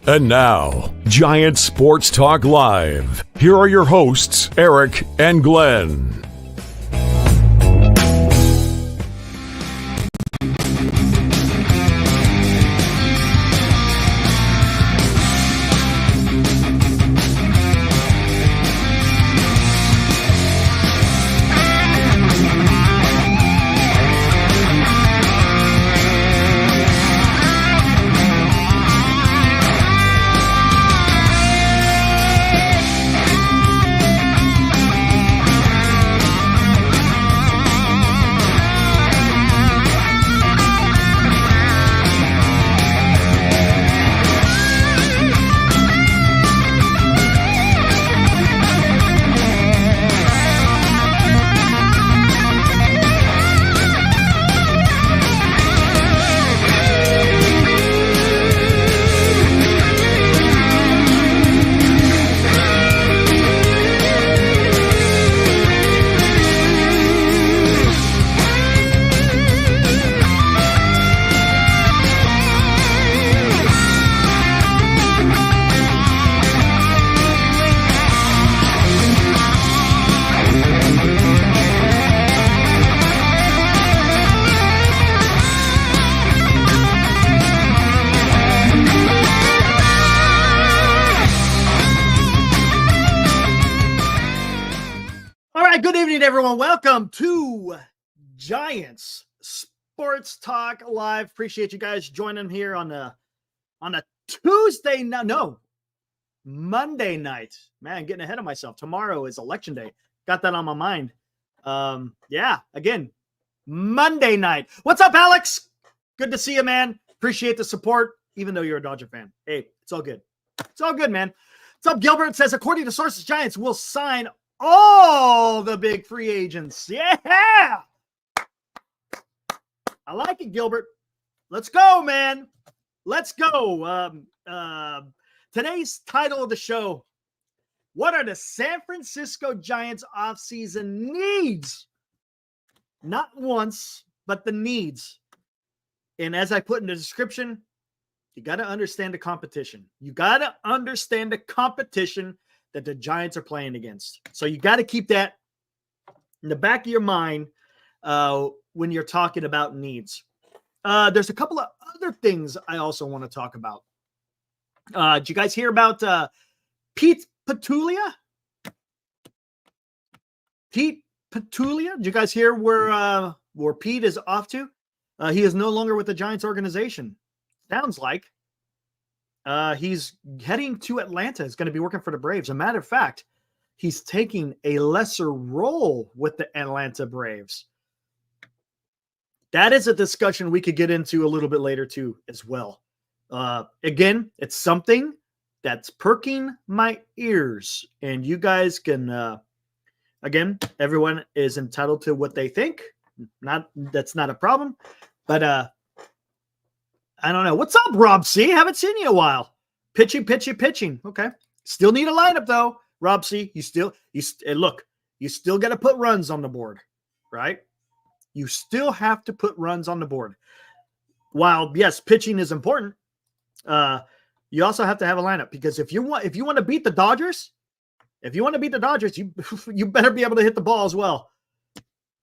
And now, Giants Sports Talk Live. Here are your hosts, Eric and Glenn. Everyone, welcome to Giants Sports Talk Live. Appreciate you guys joining here on a Tuesday night. No, Monday night. Man, getting ahead of myself. Tomorrow is election day. Got that on my mind. Again, Monday night. What's up, Alex? Good to see you, man. Appreciate the support, even though you're a Dodger fan. Hey, it's all good. It's all good, man. What's up, Gilbert? Says, according to sources, Giants will sign all the big free agents. Yeah. I like it, Gilbert. Let's go, man. Let's go. Today's title of the show, what are the San Francisco Giants offseason needs? Not wants, but the needs. And as I put in the description, you got to understand the competition. You got to understand the competition that the Giants are playing against. So you got to keep that in the back of your mind when you're talking about needs. There's a couple of other things I also want to talk about. Did you guys hear about Pete Petulia? Pete Petulia? Did you guys hear where Pete is off to? He is no longer with the Giants organization. Sounds like. He's heading to Atlanta. He's going to be working for the Braves. As a matter of fact, he's taking a lesser role with the Atlanta Braves. That is a discussion we could get into a little bit later too, as well. Again, it's something that's perking my ears, and you guys can, again, everyone is entitled to what they think. That's not a problem, but, I don't know. What's up, Rob C? Haven't seen you in a while. Pitching. Okay. Still need a lineup, though. Rob C, you still got to put runs on the board, right? You still have to put runs on the board. While, yes, pitching is important, you also have to have a lineup, because if you want to beat the Dodgers, you better be able to hit the ball as well.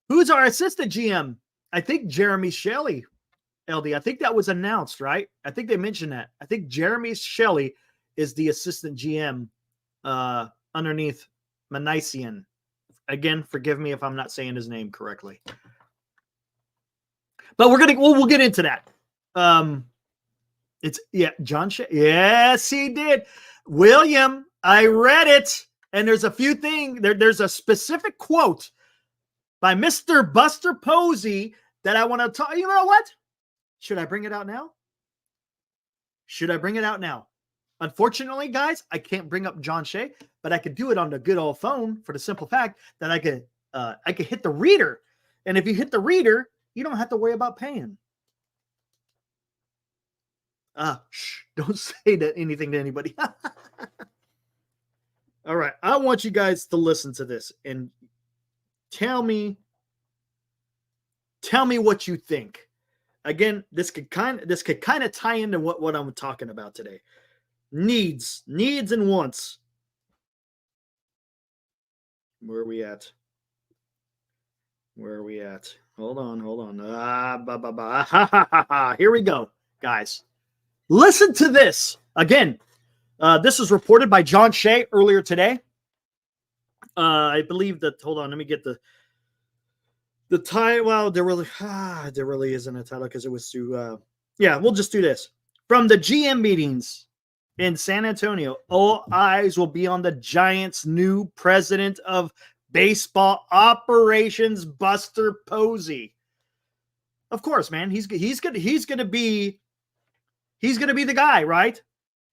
Who's our assistant GM? I think Jeremy Shelley. LD, I think that was announced, right? I think they mentioned that. I think Jeremy Shelley is the assistant GM underneath Manician. Again, forgive me if I'm not saying his name correctly. But we'll get into that. John Shea. Yes, he did. William, I read it. And there's a few things. There's a specific quote by Mr. Buster Posey that I want to talk. You know what? Should I bring it out now? Unfortunately, guys, I can't bring up John Shea, but I could do it on the good old phone for the simple fact that I could hit the reader. And if you hit the reader, you don't have to worry about paying. Don't say anything to anybody. All right. I want you guys to listen to this and tell me what you think. Again, this could kind of tie into what I'm talking about today. Needs and wants. Where are we at? Hold on. Here we go, guys. Listen to this. Again, this was reported by John Shea earlier today. I believe that, hold on, let me get the title. Well, there really isn't a title because it was too, we'll just do this. From the GM meetings in San Antonio, all eyes will be on the Giants' new president of baseball operations, Buster Posey. Of course, man, he's gonna be the guy, right?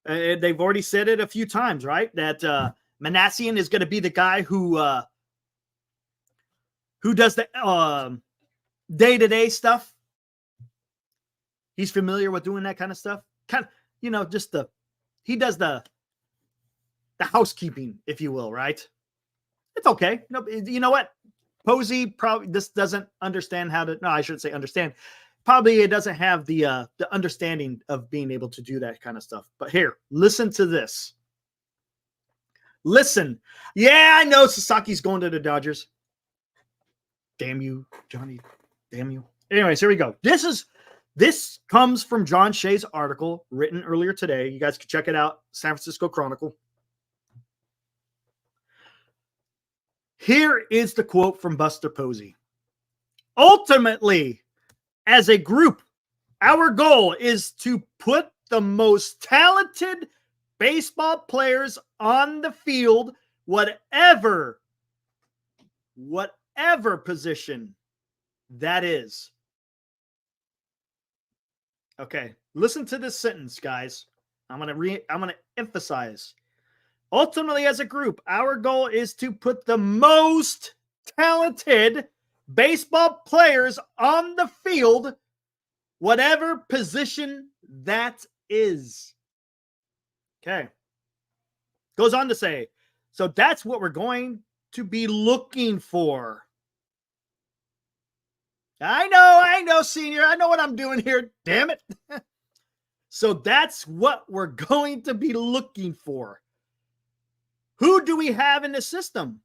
They've already said it a few times, right? That Manassian is going to be the guy who does the day-to-day stuff. He's familiar with doing that kind of stuff. Kind of, he does the housekeeping, if you will, right? It's okay. No, you know what? Posey probably just doesn't understand how to. No, I shouldn't say understand. Probably it doesn't have the understanding of being able to do that kind of stuff. But here, listen to this. Listen. Yeah, I know Sasaki's going to the Dodgers. Damn you, Johnny. Damn you. Anyways, here we go. This comes from John Shea's article written earlier today. You guys can check it out. San Francisco Chronicle. Here is the quote from Buster Posey. Ultimately, as a group, our goal is to put the most talented baseball players on the field, whatever position that is. Okay, listen to this sentence, guys. I'm gonna emphasize. Ultimately, as a group, our goal is to put the most talented baseball players on the field, whatever position that is. Okay. Goes on to say, so that's what we're going to be looking for. I know, senior. I know what I'm doing here. Damn it. So that's what we're going to be looking for. Who do we have in the system?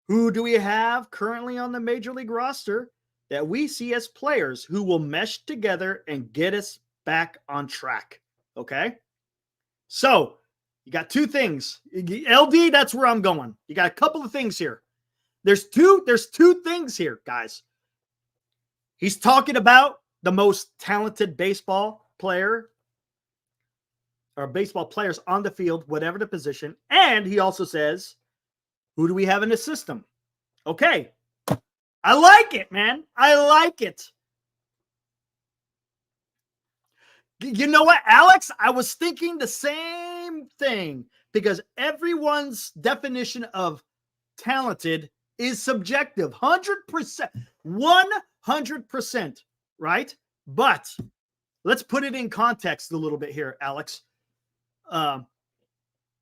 Who do we have currently on the major league roster that we see as players who will mesh together and get us back on track? Okay. So you got two things. LD, that's where I'm going. You got a couple of things here. There's two things here, guys. He's talking about the most talented baseball player or baseball players on the field, whatever the position. And he also says, who do we have in the system? Okay. I like it, man. I like it. You know what, Alex? I was thinking the same thing because everyone's definition of talented is subjective. 100%. 100%. Right? But let's put it in context a little bit here, Alex.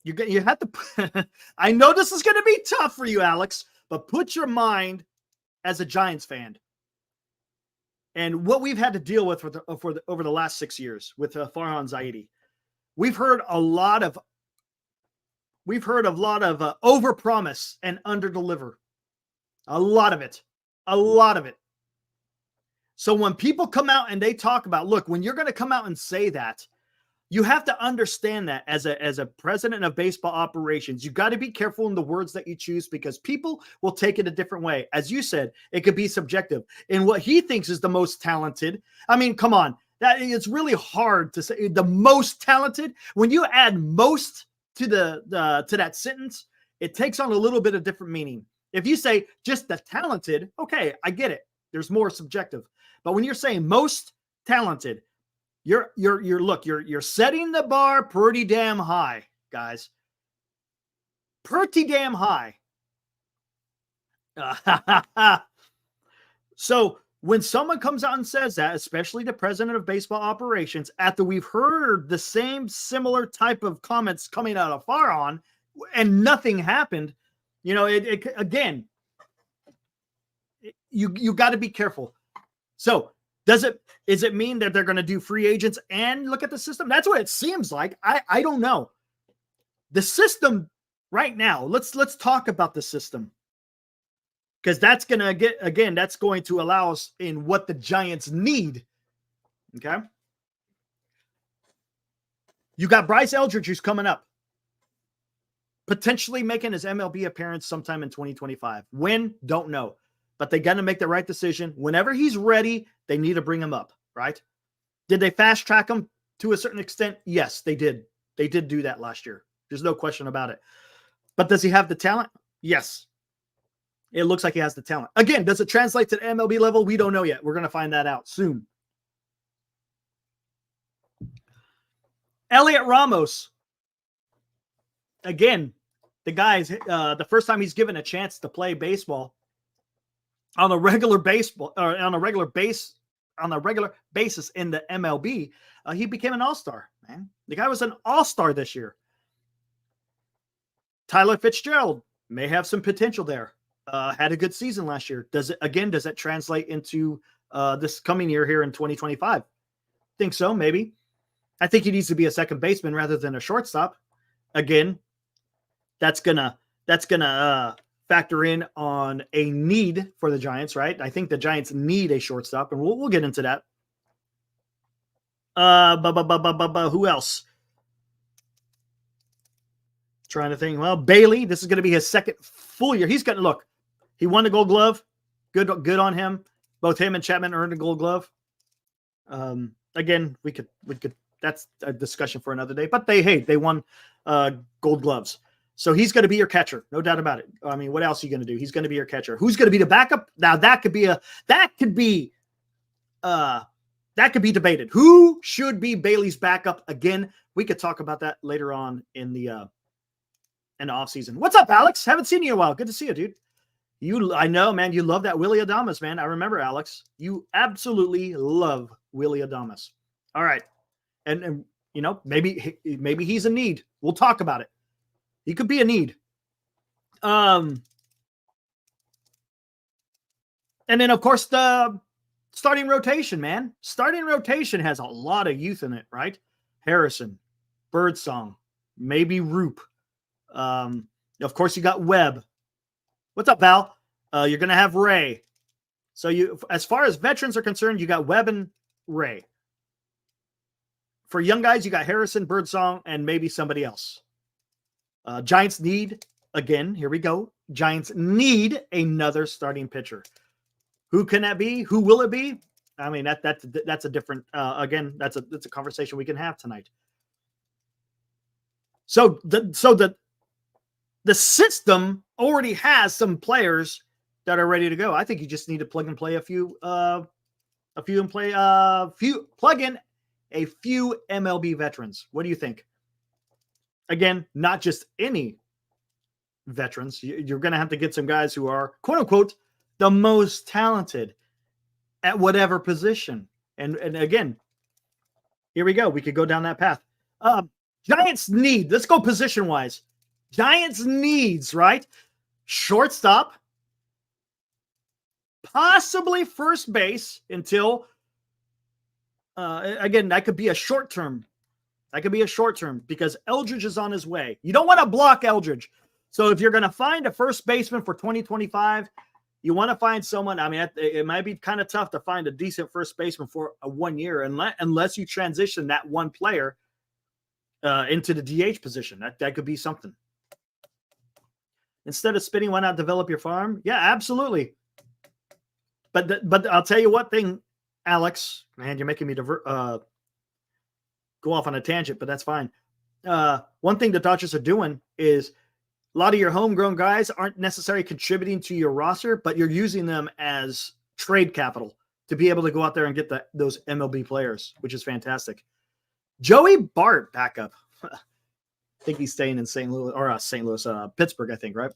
You have to. I know this is going to be tough for you, Alex, but put your mind as a Giants fan and what we've had to deal with over the last 6 years with Farhan Zaidi. We've heard a lot of overpromise and underdeliver. A lot of it. So when people come out and they talk about, look, when you're going to come out and say that, you have to understand that as a president of baseball operations, you got to be careful in the words that you choose because people will take it a different way. As you said, it could be subjective. And what he thinks is the most talented. I mean, come on, it's really hard to say the most talented. When you add most to to that sentence, it takes on a little bit of different meaning. If you say just the talented, okay, I get it. There's more subjective. But when you're saying most talented, you're setting the bar pretty damn high, guys. Pretty damn high. So when someone comes out and says that, especially the president of baseball operations, after we've heard the same similar type of comments coming out of Farhan and nothing happened, you got to be careful. So Does it mean that they're going to do free agents and look at the system? That's what it seems like. I don't know. The system right now, let's talk about the system. Because that's going to that's going to allow us in what the Giants need. Okay. You got Bryce Eldridge who's coming up, potentially making his MLB appearance sometime in 2025. When? Don't know. But they got to make the right decision. Whenever he's ready, they need to bring him up, right? Did they fast track him to a certain extent? Yes, they did. They did do that last year. There's no question about it. But does he have the talent? Yes. It looks like he has the talent. Again, does it translate to the MLB level? We don't know yet. We're going to find that out soon. Elliot Ramos. Again, the guy's the first time he's given a chance to play baseball on a regular basis in the MLB, he became an all-star, man. The guy was an all-star this year. Tyler Fitzgerald may have some potential there. Had a good season last year. Does that translate into this coming year here in 2025? Think so, maybe. I think he needs to be a second baseman rather than a shortstop. Again, that's gonna factor in on a need for the Giants, right? I think the Giants need a shortstop, and we'll get into that. Who else? Trying to think. Well, Bailey, this is going to be his second full year. He's going to look. He won the Gold Glove. Good on him. Both him and Chapman earned a Gold Glove. Again, we could. That's a discussion for another day. But they won Gold Gloves. So he's going to be your catcher, no doubt about it. I mean, what else are you going to do? He's going to be your catcher. Who's going to be the backup? Now that could be debated. Who should be Bailey's backup? Again, we could talk about that later on in the offseason. What's up, Alex? Haven't seen you in a while. Good to see you, dude. I know, man. You love that Willy Adames, man. I remember, Alex. You absolutely love Willy Adames. All right, and you know maybe he's a need. We'll talk about it. He could be a need. And then, of course, the starting rotation, man. Starting rotation has a lot of youth in it, right? Harrison, Birdsong, maybe Roop. Of course, you got Webb. What's up, Val? You're going to have Ray. So as far as veterans are concerned, you got Webb and Ray. For young guys, you got Harrison, Birdsong, and maybe somebody else. Giants need, again, here we go. Giants need another starting pitcher. Who can that be? Who will it be? I mean, that's a different, again, that's a conversation we can have tonight. So the system already has some players that are ready to go. I think you just need to plug in a few MLB veterans. What do you think? Again, not just any veterans. You're going to have to get some guys who are, quote unquote, the most talented at whatever position. And again, here we go. We could go down that path. Giants need, let's go position wise. Giants needs, right? Shortstop, possibly first base until, again, that could be a short term. That could be a short term because Eldridge is on his way. You don't want to block Eldridge. So if you're going to find a first baseman for 2025, you want to find someone. I mean, it might be kind of tough to find a decent first baseman for a 1 year unless you transition that one player into the DH position. That could be something. Instead of spinning, why not develop your farm? Yeah, absolutely. But I'll tell you what thing, Alex, man, you're making me go off on a tangent, but that's fine. One thing the Dodgers are doing is a lot of your homegrown guys aren't necessarily contributing to your roster, but you're using them as trade capital to be able to go out there and get those MLB players, which is fantastic. Joey Bart backup. I think he's staying in Pittsburgh, I think, right?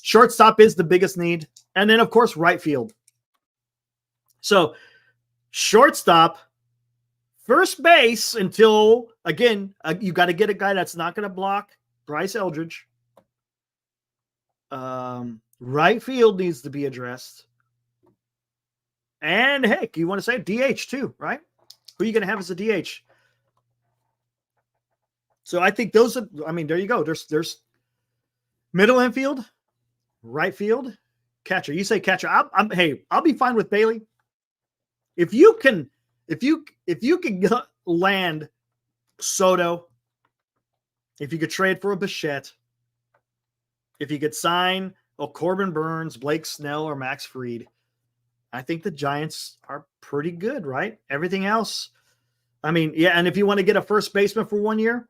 Shortstop is the biggest need. And then, of course, right field. So shortstop, first base until, again, you got to get a guy that's not going to block Bryce Eldridge. Right field needs to be addressed. And heck, you want to say DH too, right? Who are you going to have as a DH? So I think those are, I mean, there you go. There's middle infield, right field, catcher. You say catcher. Hey, I'll be fine with Bailey. If you can land Soto, if you could trade for a Bichette, if you could sign Corbin Burns, Blake Snell, or Max Fried, I think the Giants are pretty good, right? Everything else, I mean, yeah. And if you want to get a first baseman for 1 year,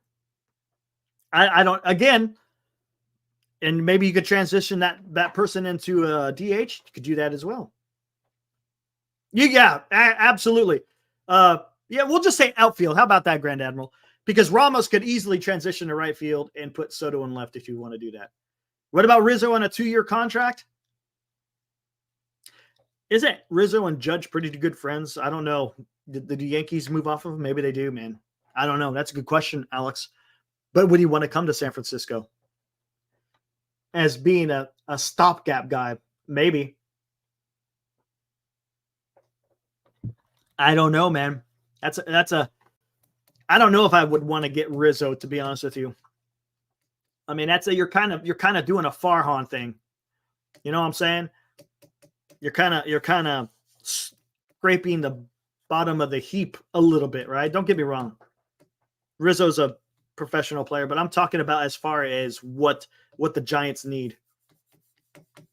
I don't, again, and maybe you could transition that person into a DH. You could do that as well. Absolutely. Yeah, we'll just say outfield. How about that, Grand Admiral? Because Ramos could easily transition to right field and put Soto in left if you want to do that. What about Rizzo on a 2-year contract? Isn't Rizzo and Judge pretty good friends? I don't know. Did the Yankees move off of him? Maybe they do, man. I don't know. That's a good question, Alex. But would he want to come to San Francisco as being a stopgap guy? Maybe. I don't know, man. That's a. I don't know if I would want to get Rizzo, to be honest with you. I mean, you're kind of doing a Farhan thing. You know what I'm saying? You're kind of scraping the bottom of the heap a little bit, right? Don't get me wrong. Rizzo's a professional player, but I'm talking about as far as what the Giants need.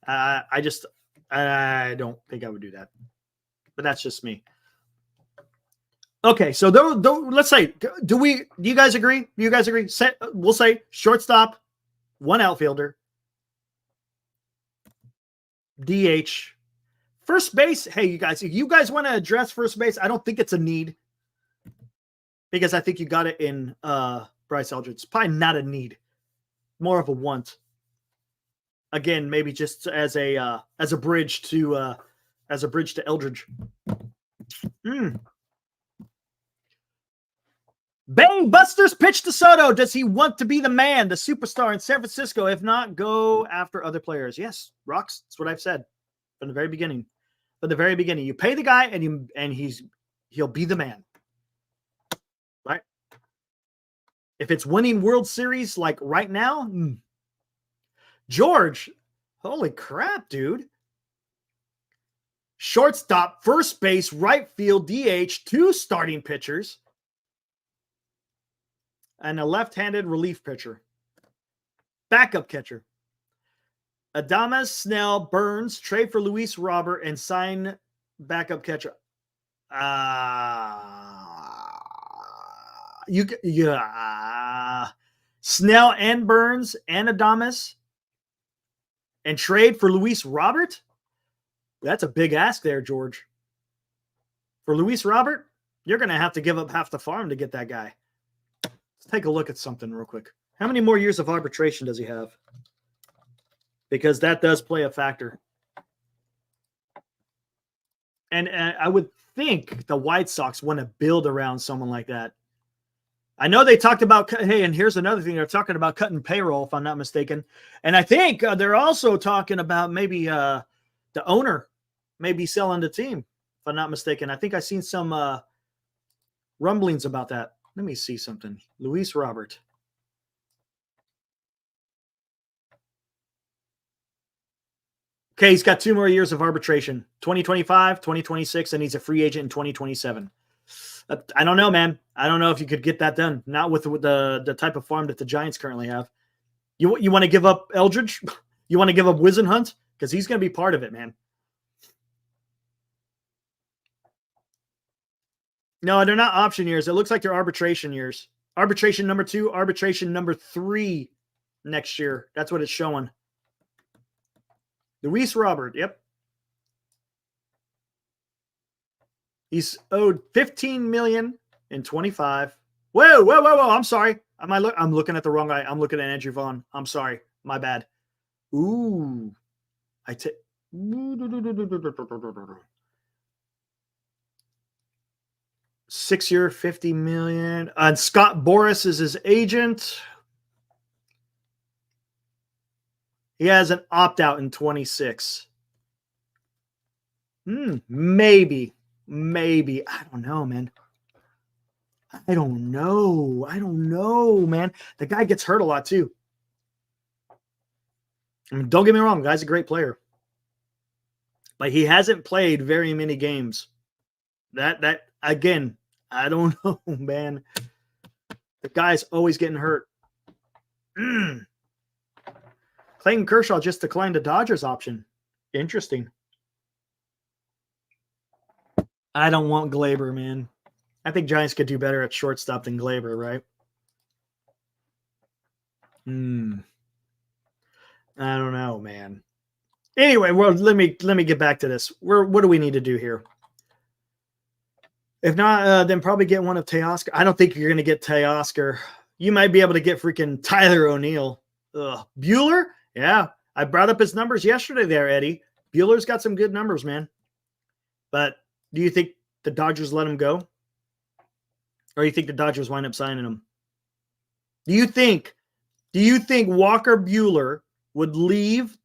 I don't think I would do that, but that's just me. Okay, so let's say, do you guys agree? Do you guys agree? We'll say shortstop, 1 outfielder, DH, first base. Hey, you guys want to address first base? I don't think it's a need because I think you got it in Bryce Eldridge. It's probably not a need, more of a want. Again, maybe just as a bridge to Eldridge. Bang Buster's pitch to Soto. Does he want to be the man, the superstar in San Francisco? If not, go after other players. Yes, Rocks. That's what I've said from the very beginning. From the very beginning, you pay the guy, and he'll be the man, right? If it's winning World Series like right now, George, holy crap, dude! Shortstop, first base, right field, DH, 2 starting pitchers. And a left-handed relief pitcher. Backup catcher. Adames, Snell, Burns, trade for Luis Robert, and sign backup catcher. Snell and Burns and Adames, and trade for Luis Robert? That's a big ask there, George. For Luis Robert, you're going to have to give up half the farm to get that guy. Let's take a look at something real quick. How many more years of arbitration does he have? Because that does play a factor. And I would think the White Sox want to build around someone like that. I know they talked about, hey, and here's another thing. They're talking about cutting payroll, if I'm not mistaken. And I think they're also talking about maybe the owner maybe selling the team, if I'm not mistaken. I think I've seen some rumblings about that. Let me see something. Luis Robert. Okay, he's got 2 more years of arbitration. 2025, 2026, and he's a free agent in 2027. I don't know, man. I don't know if you could get that done. Not with the type of farm that the Giants currently have. You want to give up Eldridge? You want to give up Wisenhunt? Because he's going to be part of it, man. No, they're not option years. It looks like they're arbitration years. Arbitration number 2, arbitration number 3 next year. That's what it's showing. Luis Robert, yep. He's owed $15 million in 25. Whoa! I'm sorry. I'm looking at the wrong guy. I'm looking at Andrew Vaughn. I'm sorry. My bad. Ooh. 6-year, $50 million. And Scott Boras is his agent. He has an opt-out in 26. Maybe. I don't know, man. I don't know, man. The guy gets hurt a lot too. I mean, don't get me wrong, the guy's a great player. But he hasn't played very many games. That again, I don't know, man. The guy's always getting hurt. Clayton Kershaw just declined the Dodgers option. Interesting. I don't want Glaber, man. I think Giants could do better at shortstop than Glaber, right? I don't know, man. Anyway, well, let me get back to this. What do we need to do here? If not, then probably get one of Teoscar. I don't think you're going to get Teoscar. You might be able to get freaking Tyler O'Neill. Bueller? Yeah, I brought up his numbers yesterday there, Eddie. Bueller's got some good numbers, man. But do you think the Dodgers let him go? Or do you think the Dodgers wind up signing him? Do you think Walker Buehler would leave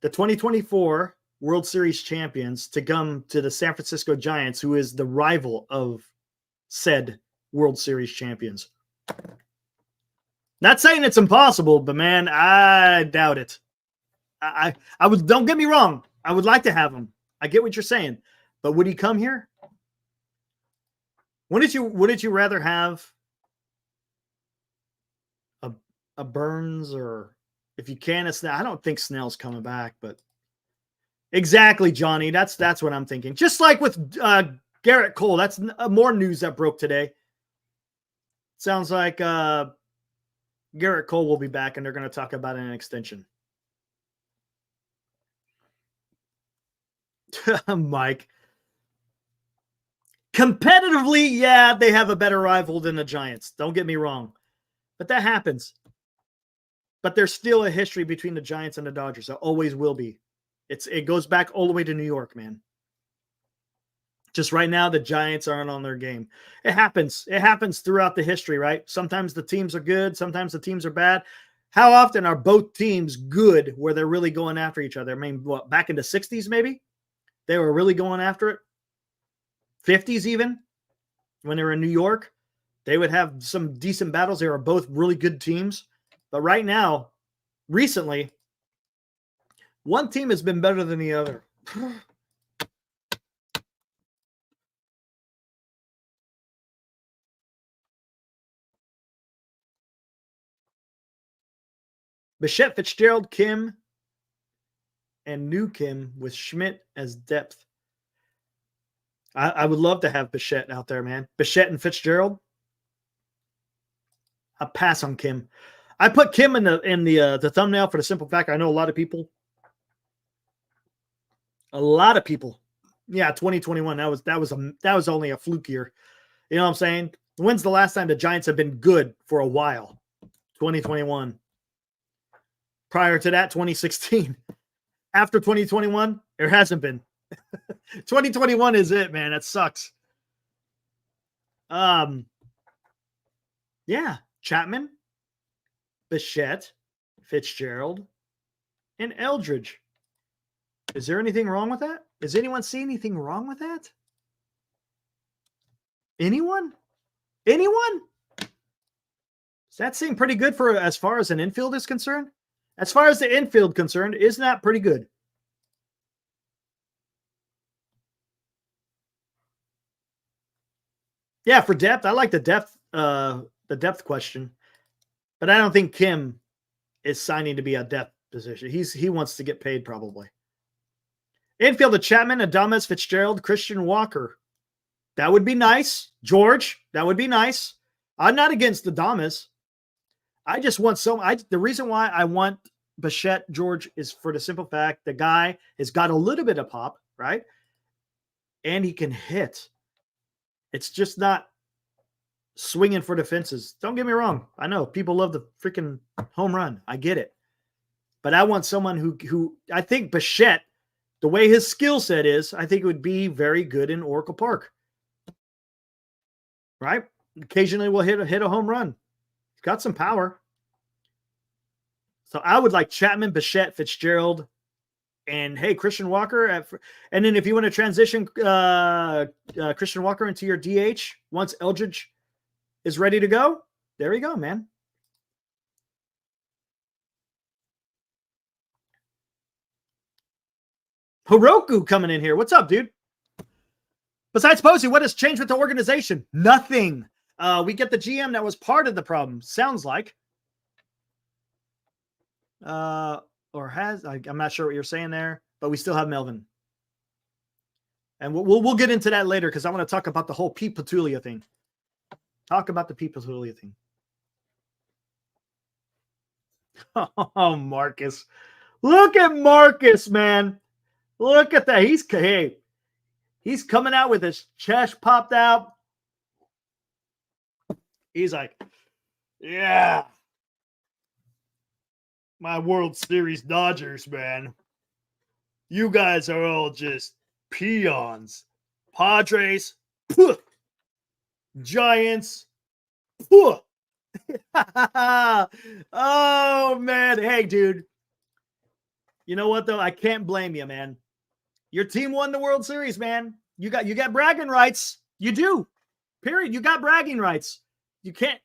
the 2024 World Series champions to come to the San Francisco Giants, who is the rival of said World Series champions? Not saying it's impossible, but man, I doubt it. I would, don't get me wrong. I would like to have him. I get what you're saying, but would he come here? Wouldn't you rather have a Burns, or if you can, a Snell? I don't think Snell's coming back, but exactly, Johnny. That's what I'm thinking. Just like with Garrett Cole, that's more news that broke today. Sounds like Garrett Cole will be back, and they're going to talk about an extension. Mike. Competitively, yeah, they have a better rival than the Giants. Don't get me wrong. But that happens. But there's still a history between the Giants and the Dodgers. There always will be. It goes back all the way to New York, man. Just right now, the Giants aren't on their game. It happens. It happens throughout the history, right? Sometimes the teams are good. Sometimes the teams are bad. How often are both teams good where they're really going after each other? I mean, what, back in the 60s, maybe? They were really going after it. 50s even, when they were in New York, they would have some decent battles. They were both really good teams. But right now, recently, one team has been better than the other. Bichette, Fitzgerald, Kim, and New Kim with Schmidt as depth. I would love to have Bichette out there, man. Bichette and Fitzgerald. I'll pass on Kim. I put Kim in the thumbnail for the simple fact I know a lot of people. Yeah, 2021. That was only a fluke year. You know what I'm saying? When's the last time the Giants have been good for a while? 2021. Prior to that, 2016. After 2021, there hasn't been. 2021 is it, man. That sucks. Yeah. Chapman, Bichette, Fitzgerald, and Eldridge. Is there anything wrong with that? Does anyone see anything wrong with that? Anyone? Does that seem pretty good for as far as an infield is concerned? As far as the infield concerned, isn't that pretty good? Yeah, for depth, I like the depth question, but I don't think Kim is signing to be a depth position. He wants to get paid probably. Infield of Chapman, Adames, Fitzgerald, Christian Walker. That would be nice. George, that would be nice. I'm not against Adames. I just want the reason why I want Bichette, George, is for the simple fact the guy has got a little bit of pop, right? And he can hit. It's just not swinging for the fences. Don't get me wrong. I know people love the freaking home run. I get it. But I want someone who I think Bichette, the way his skill set is, I think it would be very good in Oracle Park. Right? Occasionally we'll hit a home run. He's got some power. So I would like Chapman, Bichette, Fitzgerald, And hey, Christian Walker. And then if you want to transition Christian Walker into your DH once Eldridge is ready to go, there you go, man. Heroku coming in here. What's up, dude? Besides Posey, what has changed with the organization? Nothing. We get the GM that was part of the problem. Sounds like. Or has, I'm not sure what you're saying there, but we still have Melvin. And we'll get into that later because I want to talk about the whole Pete Petulia thing. Talk about the Pete Petulia thing. Oh, Marcus. Look at Marcus, man. Look at that. He's coming out with his chest popped out. He's like, yeah. My World Series Dodgers, man. You guys are all just peons. Padres, pooh. Giants, pooh. Oh, man. Hey, dude. You know what, though? I can't blame you, man. Your team won the World Series, man. You got bragging rights. You do. Period. You got bragging rights. You can't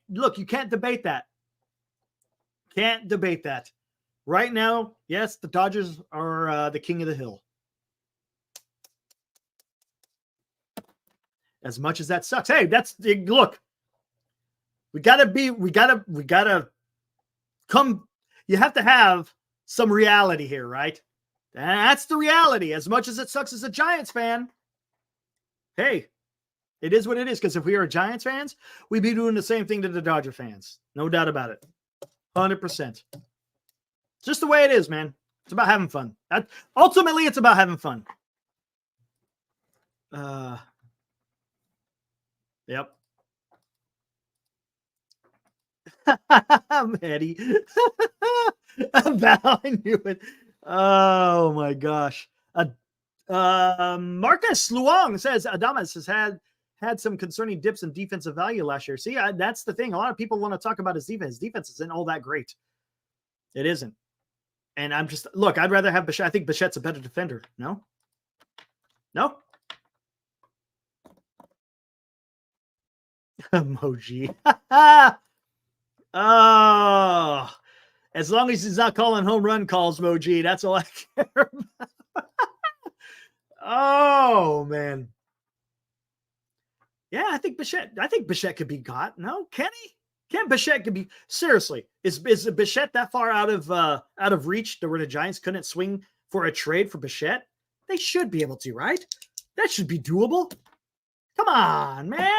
debate that. Can't debate that. Right now, yes, the Dodgers are the king of the hill. As much as that sucks. Hey, look. We gotta come. You have to have some reality here, right? That's the reality. As much as it sucks as a Giants fan, hey, it is what it is. Because if we are Giants fans, we'd be doing the same thing to the Dodger fans. No doubt about it. 100%. Just the way it is, man. It's about having fun. Ultimately, it's about having fun. Yep. Eddie. I knew it. Oh my gosh. Marcus Luong says Adames has had some concerning dips in defensive value last year. See, that's the thing. A lot of people want to talk about his defense. His defense isn't all that great. It isn't. And I'd rather have Bichette. I think Bichette's a better defender. No? Emoji. Oh, as long as he's not calling home run calls, Moji, that's all I care about. Oh, man. Yeah, I think Bichette could be got. No, can he? Can't Bichette could be seriously? Is Bichette that far out of reach where the Giants couldn't swing for a trade for Bichette? They should be able to, right? That should be doable. Come on, man.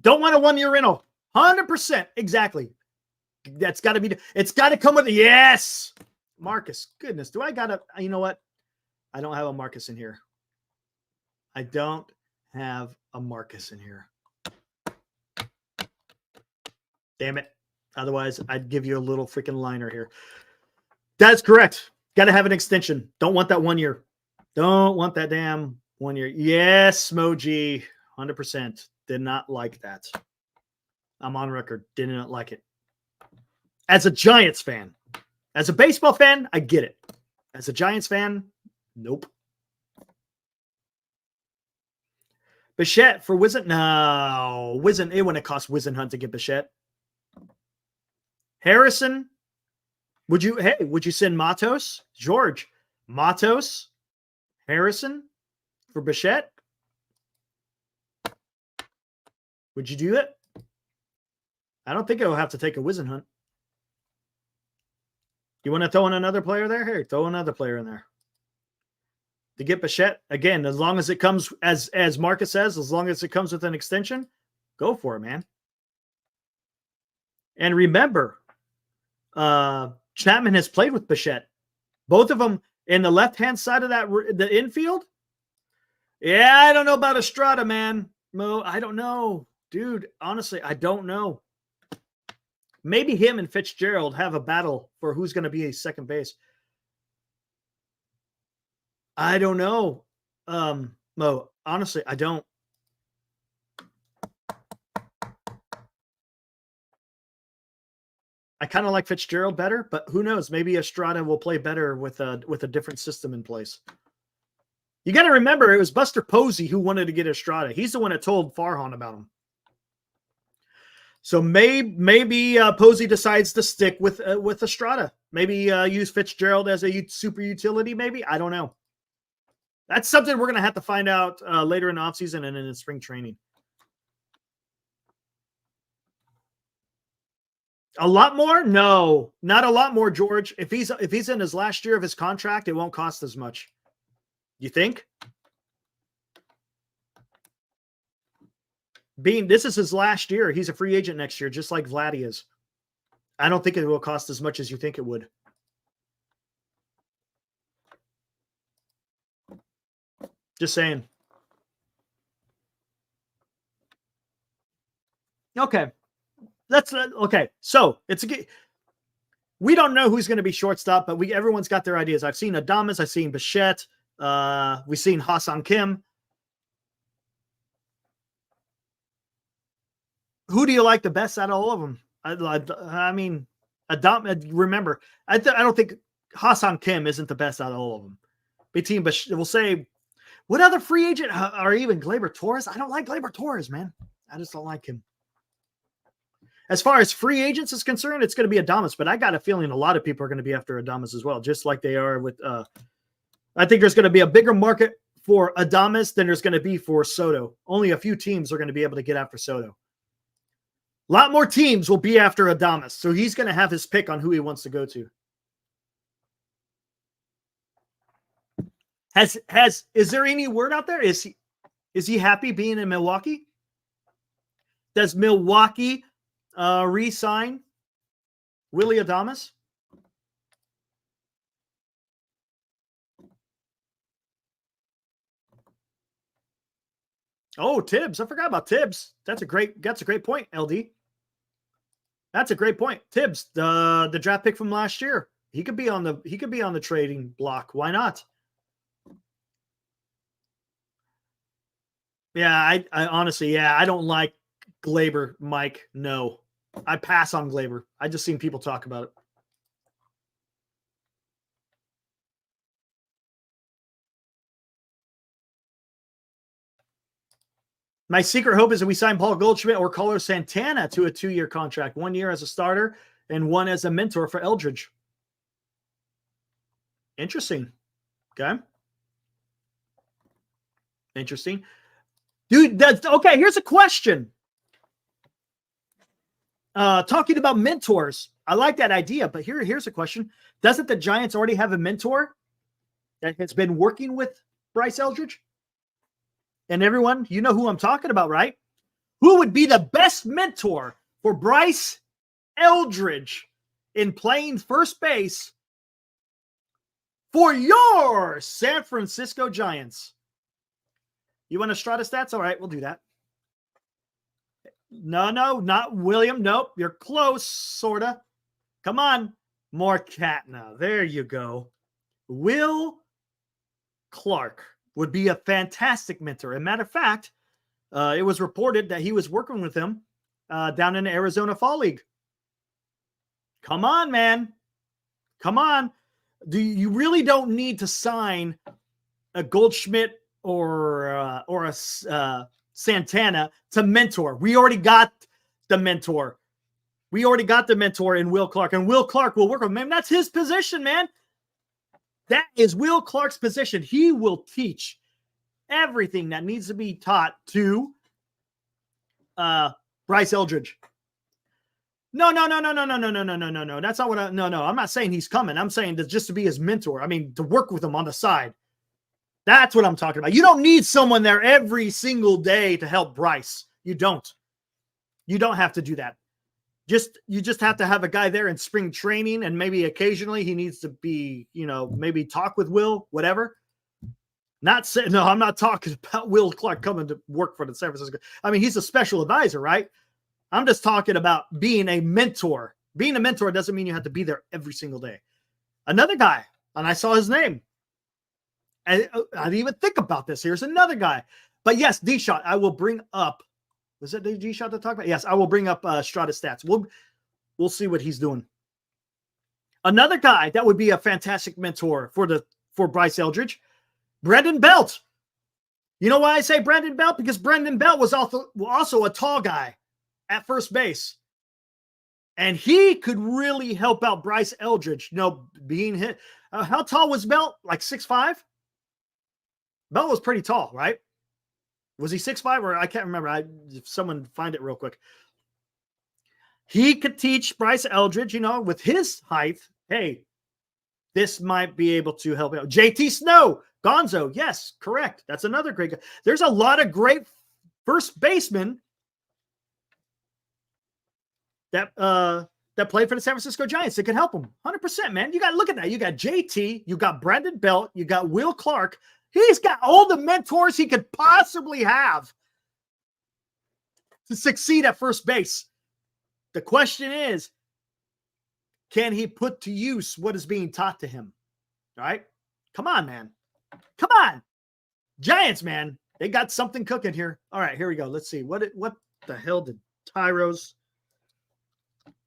Don't want a 1-year rental. 100%. Exactly. That's got to be. It's got to come with yes. Marcus. Goodness. Do I got to? You know what? I don't have a Marcus in here. I don't have a Marcus in here. Damn it. Otherwise, I'd give you a little freaking liner here. That's correct. Got to have an extension. Don't want that 1 year. Don't want that damn 1 year. Yes, Moji. 100%. Did not like that. I'm on record. Did not like it. As a Giants fan. As a baseball fan, I get it. As a Giants fan, nope. Bichette for Wizen? No. Wizen, it wouldn't cost Wizenhunt to get Bichette. Harrison? Would you send Matos? George, Matos? Harrison for Bichette? Would you do it? I don't think it'll have to take a Wizenhunt. You want to throw in another player there? Here, throw another player in there. To get Bichette, again, as long as it comes, as Marcus says, as long as it comes with an extension, go for it, man. And remember, Chapman has played with Bichette. Both of them in the left-hand side of the infield. Yeah, I don't know about Estrada, man. Mo, I don't know. Dude, honestly, I don't know. Maybe him and Fitzgerald have a battle for who's going to be a second base. I don't know, Mo. Honestly, I don't. I kind of like Fitzgerald better, but who knows? Maybe Estrada will play better with a different system in place. You got to remember, it was Buster Posey who wanted to get Estrada. He's the one that told Farhan about him. So maybe Posey decides to stick with Estrada. Maybe use Fitzgerald as a super utility. Maybe, I don't know. That's something we're going to have to find out later in the offseason and in spring training. A lot more? No, not a lot more, George. If he's in his last year of his contract, it won't cost as much. You think? This is his last year. He's a free agent next year, just like Vladdy is. I don't think it will cost as much as you think it would. Just saying. Okay. That's okay. So we don't know who's going to be shortstop, but everyone's got their ideas. I've seen Adames, I've seen Bichette, we've seen Ha-Seong Kim. Who do you like the best out of all of them? I mean, remember, I don't think Ha-Seong Kim isn't the best out of all of them. Between, we'll say, what other free agent are even Gleyber Torres? I don't like Gleyber Torres, man. I just don't like him. As far as free agents is concerned, it's going to be Adames, but I got a feeling a lot of people are going to be after Adames as well, just like they are with. I think there's going to be a bigger market for Adames than there's going to be for Soto. Only a few teams are going to be able to get after Soto. A lot more teams will be after Adames, so he's going to have his pick on who he wants to go to. Is there any word out there? Is he happy being in Milwaukee? Does Milwaukee re-sign Willy Adames? Oh, Tibbs. I forgot about Tibbs. That's a great point, LD. That's a great point. Tibbs, the draft pick from last year. He could be on the trading block. Why not? Yeah, I honestly, I don't like Gleyber, Mike. No. I pass on Gleyber. I just seen people talk about it. My secret hope is that we sign Paul Goldschmidt or Carlos Santana to a 2-year contract, 1 year as a starter and 1 as a mentor for Eldridge. Interesting. Okay. Interesting. Dude, okay, here's a question. Talking about mentors. I like that idea, but here's a question. Doesn't the Giants already have a mentor that has been working with Bryce Eldridge? And everyone, you know who I'm talking about, right? Who would be the best mentor for Bryce Eldridge in playing first base for your San Francisco Giants? You want Estrada stats? All right, we'll do that. No, not William. Nope, you're close, sort of. Come on. More Katna. There you go. Will Clark would be a fantastic mentor. As a matter of fact, it was reported that he was working with him down in the Arizona Fall League. Come on, man. Come on. You really don't need to sign a Goldschmidt or a Santana to mentor. We already got the mentor. We already got the mentor in Will Clark, and Will Clark will work with him. That's his position, man. That is Will Clark's position. He will teach everything that needs to be taught to Bryce Eldridge. No. That's not what no. I'm not saying he's coming. I'm saying that just to be his mentor. I mean, to work with him on the side. That's what I'm talking about. You don't need someone there every single day to help Bryce. You don't. You don't have to do that. You just have to have a guy there in spring training, and maybe occasionally he needs to be, maybe talk with Will, whatever. I'm not talking about Will Clark coming to work for the San Francisco. I mean, he's a special advisor, right? I'm just talking about being a mentor. Being a mentor doesn't mean you have to be there every single day. Another guy, and I saw his name. I didn't even think about this. Here's another guy. But yes, D-Shot, I will bring up. Was it the D-Shot to talk about? Yes, I will bring up Strata stats. We'll see what he's doing. Another guy that would be a fantastic mentor for Bryce Eldridge, Brendan Belt. You know why I say Brendan Belt? Because Brendan Belt was also a tall guy at first base. And he could really help out Bryce Eldridge, being hit. How tall was Belt? Like 6'5"? Belt was pretty tall, right? Was he 6'5" or I can't remember. If someone find it real quick. He could teach Bryce Eldridge, with his height, hey, this might be able to help out. JT Snow, Gonzo, yes, correct. That's another great guy. There's a lot of great first basemen that played for the San Francisco Giants that can help him. 100%, man. You got to look at that. You got JT, you got Brandon Belt, you got Will Clark. He's got all the mentors he could possibly have to succeed at first base. The question is, can he put to use what is being taught to him? All right? Come on, man. Come on. Giants, man. They got something cooking here. All right, here we go. Let's see. What the hell did Thairo's?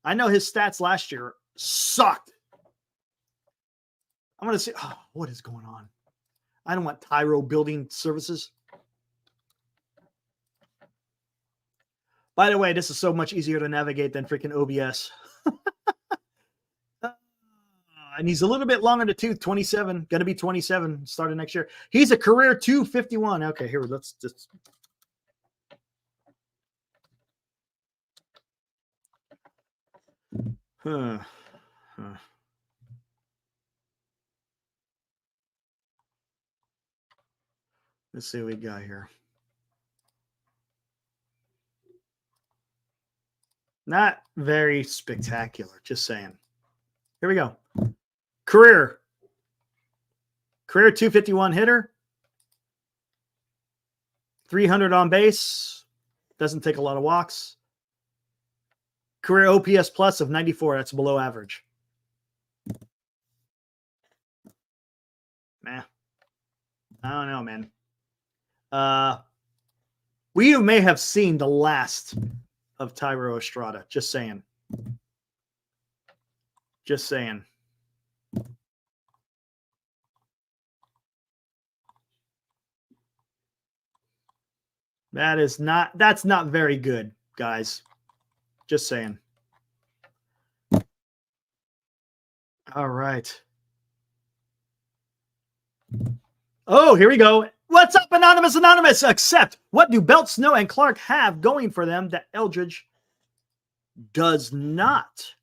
I know his stats last year sucked. I'm going to see. Oh, what is going on? I don't want Thairo building services. By the way, this is so much easier to navigate than freaking OBS. And he's a little bit long in the tooth, 27. Going to be 27 starting next year. He's a career 251. Okay, here, let's just. Let's see what we got here. Not very spectacular, just saying. Here we go. Career 251 hitter. 300 on base. Doesn't take a lot of walks. Career OPS plus of 94. That's below average. Nah. I don't know, man. We may have seen the last of Thairo Estrada. Just saying. Just saying. That's not very good, guys. Just saying. All right. Oh, here we go. What's up, Anonymous? Except, what do Belt, Snow, and Clark have going for them that Eldridge does not?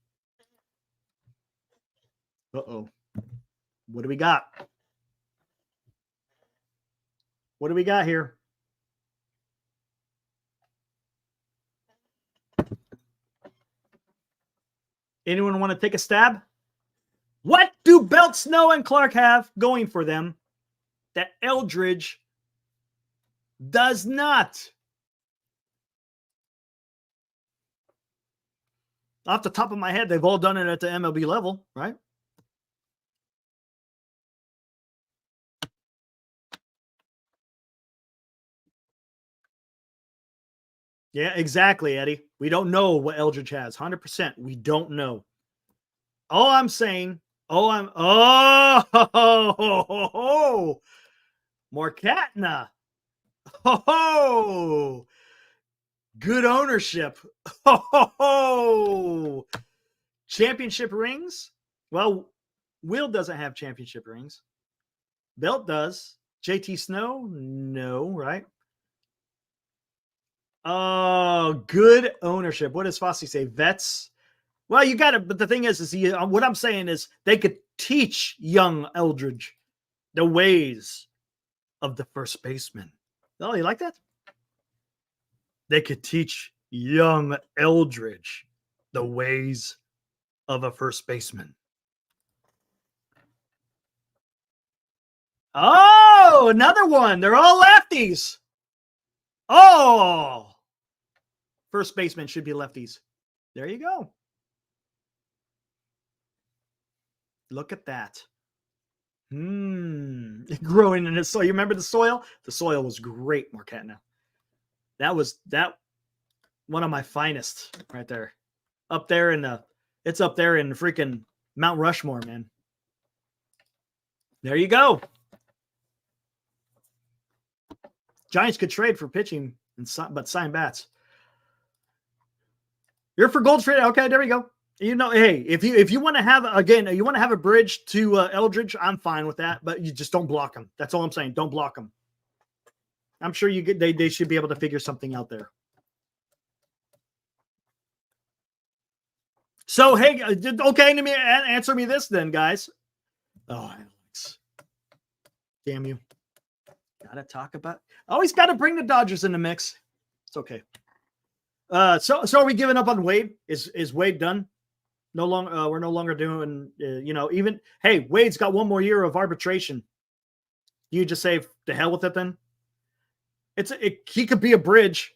Uh-oh. What do we got? What do we got here? Anyone want to take a stab? What do Belt, Snow, and Clark have going for them that Eldridge does not? Off the top of my head, they've all done it at the MLB level, right? Yeah, exactly, Eddie. We don't know what Eldridge has. 100%. We don't know. All I'm saying, Morkatna. Oh, good ownership. Oh, championship rings. Well, Will doesn't have championship rings. Belt does. JT Snow, no, right? Oh, good ownership. What does Fossey say? Vets. Well, you got it. But the thing is what I'm saying is they could teach young Eldridge the ways of the first baseman. Oh, you like that? They could teach young Eldridge the ways of a first baseman. Oh, another one. They're all lefties. Oh, first baseman should be lefties. There you go. Look at that. Growing in the soil. You remember the soil? The soil was great, Morkatna. That was one of my finest right there. It's up there in freaking Mount Rushmore, man. There you go. Giants could trade for pitching, but sign bats. You're for Goldschmidt. Okay, there we go. You know, hey, if you want to have you want to have a bridge to Eldridge, I'm fine with that. But you just don't block him. That's all I'm saying. Don't block him. I'm sure they should be able to figure something out there. So hey, okay, answer me this then, guys. Oh, Alex, damn you! Gotta talk about. Always got to bring the Dodgers in the mix. It's okay. So are we giving up on Wade? Is Wade done? No longer. We're no longer doing. Even hey, Wade's got one more year of arbitration. You just say to hell with it then. He could be a bridge,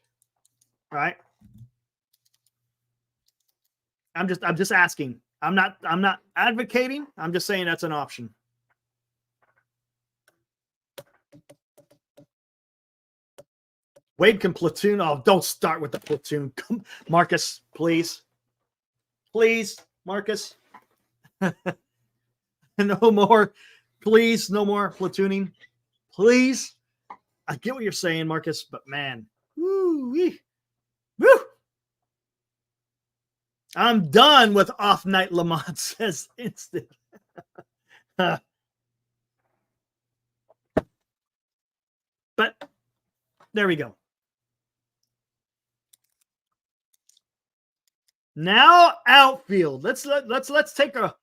right? I'm just asking. I'm not advocating. I'm just saying that's an option. Wade can platoon. Oh, don't start with the platoon. Come, Marcus, please. Please, Marcus. No more. Please, no more platooning. Please. I get what you're saying, Marcus, but man. Woo-wee. Woo! I'm done with off-night Lamont, says Instant. But there we go. Now outfield. Let's take a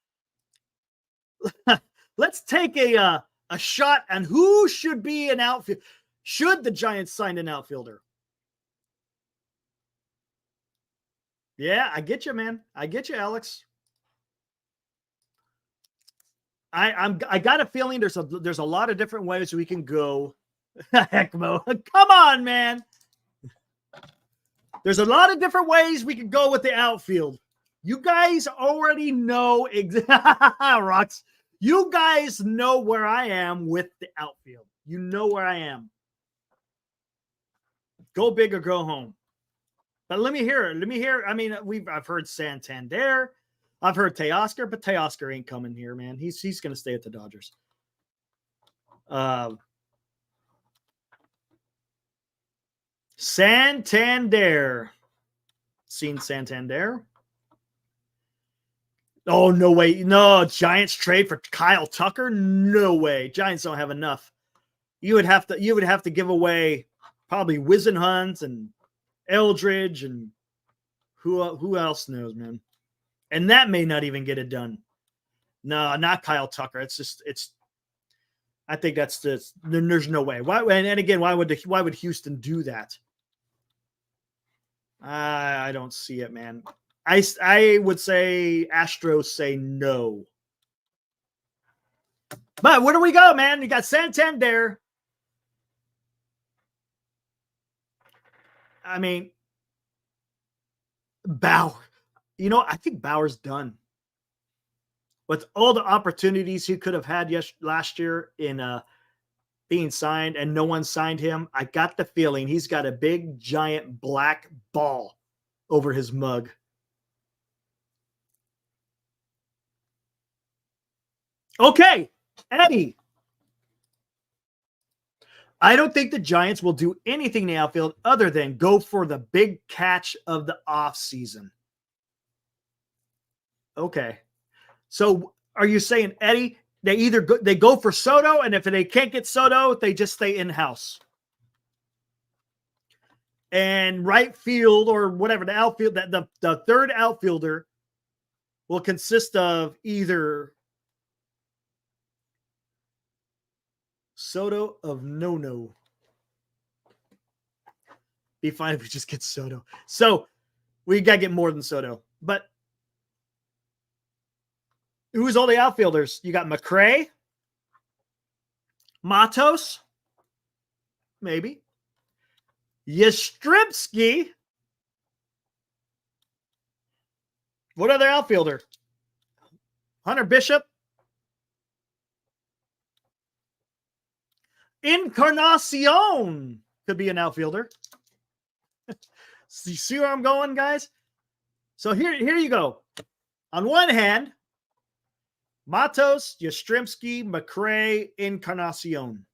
let's take a shot on who should be an outfield. Should the Giants sign an outfielder? Yeah, I get you, man. I get you, Alex. I got a feeling there's a lot of different ways we can go. Heck, Mo. Come on, man. There's a lot of different ways we can go with the outfield. You guys already know Rocks. You guys know where I am with the outfield. You know where I am. Go big or go home. But let me hear it. Let me hear. I mean, I've heard Santander. I've heard Teoscar, but Teoscar ain't coming here, man. He's going to stay at the Dodgers. Santander. Seen Santander? Oh, no way. No, Giants trade for Kyle Tucker? No way. Giants don't have enough. You would have to give away probably Wisenhunt and Eldridge and who else knows, man. And that may not even get it done. No, not Kyle Tucker. I think there's no way. Why? And again, why would Houston do that? I don't see it, man. I would say Astros say no. But where do we go, man? You got Santander. I mean, Bauer. You know, I think Bauer's done. With all the opportunities he could have had last year in being signed and no one signed him, I got the feeling he's got a big, giant black ball over his mug. Okay, Eddie. I don't think the Giants will do anything in the outfield other than go for the big catch of the offseason. Okay. So are you saying, Eddie, they go for Soto, and if they can't get Soto, they just stay in-house? And right field or whatever, the outfield, the third outfielder will consist of either Soto of no. Be fine if we just get Soto. So we got to get more than Soto. But who's all the outfielders? You got McRae, Matos, maybe, Yastrzemski. What other outfielder? Hunter Bishop. Encarnacion could be an outfielder. See where I'm going, guys? So here you go. On one hand, Matos, Yastrzemski, McRae, Encarnacion.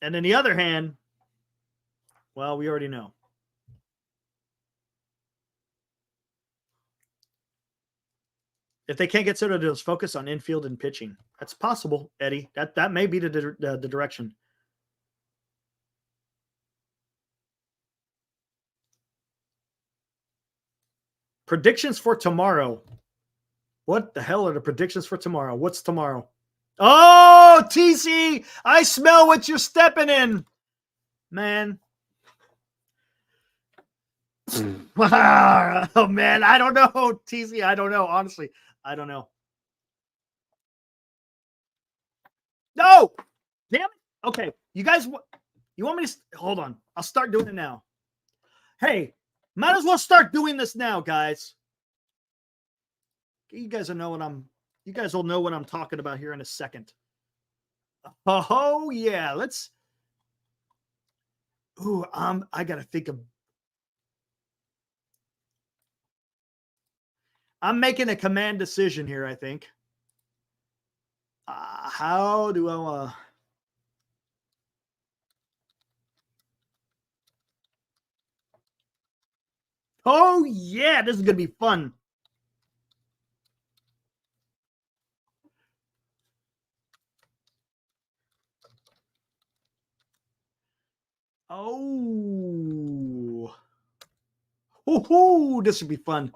And in the other hand, well, we already know. If they can't get Soto to just focus on infield and pitching, that's possible, Eddie. That may be the direction. Predictions for tomorrow. What the hell are the predictions for tomorrow? What's tomorrow? Oh, TC, I smell what you're stepping in, man. Oh, man, I don't know, TC. I don't know. Honestly, I don't know. No! Damn it. Okay, you guys, you want me to hold on? I'll start doing it now. Hey, might as well start doing this now, guys. You guys will know what I'm talking about here in a second. Oh yeah, let's. Ooh, I gotta think of. I'm making a command decision here, I think. How do I? Oh yeah, this is gonna be fun. Oh, ooh, this would be fun.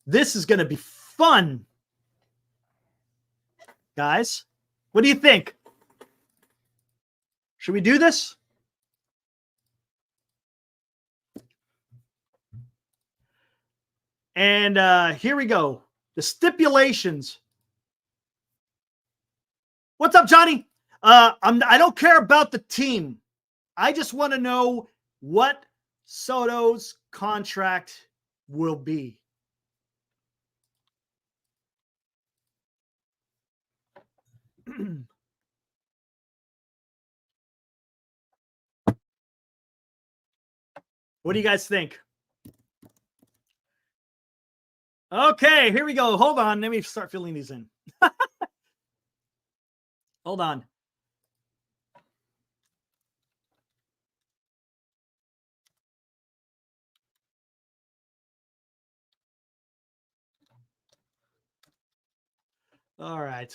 This is gonna be fun, guys. What do you think? Should we do this? And here we go. The stipulations. What's up, Johnny? I don't care about the team. I just want to know what Soto's contract will be. What do you guys think? Okay, here we go. Hold on. Let me start filling these in. Hold on. All right.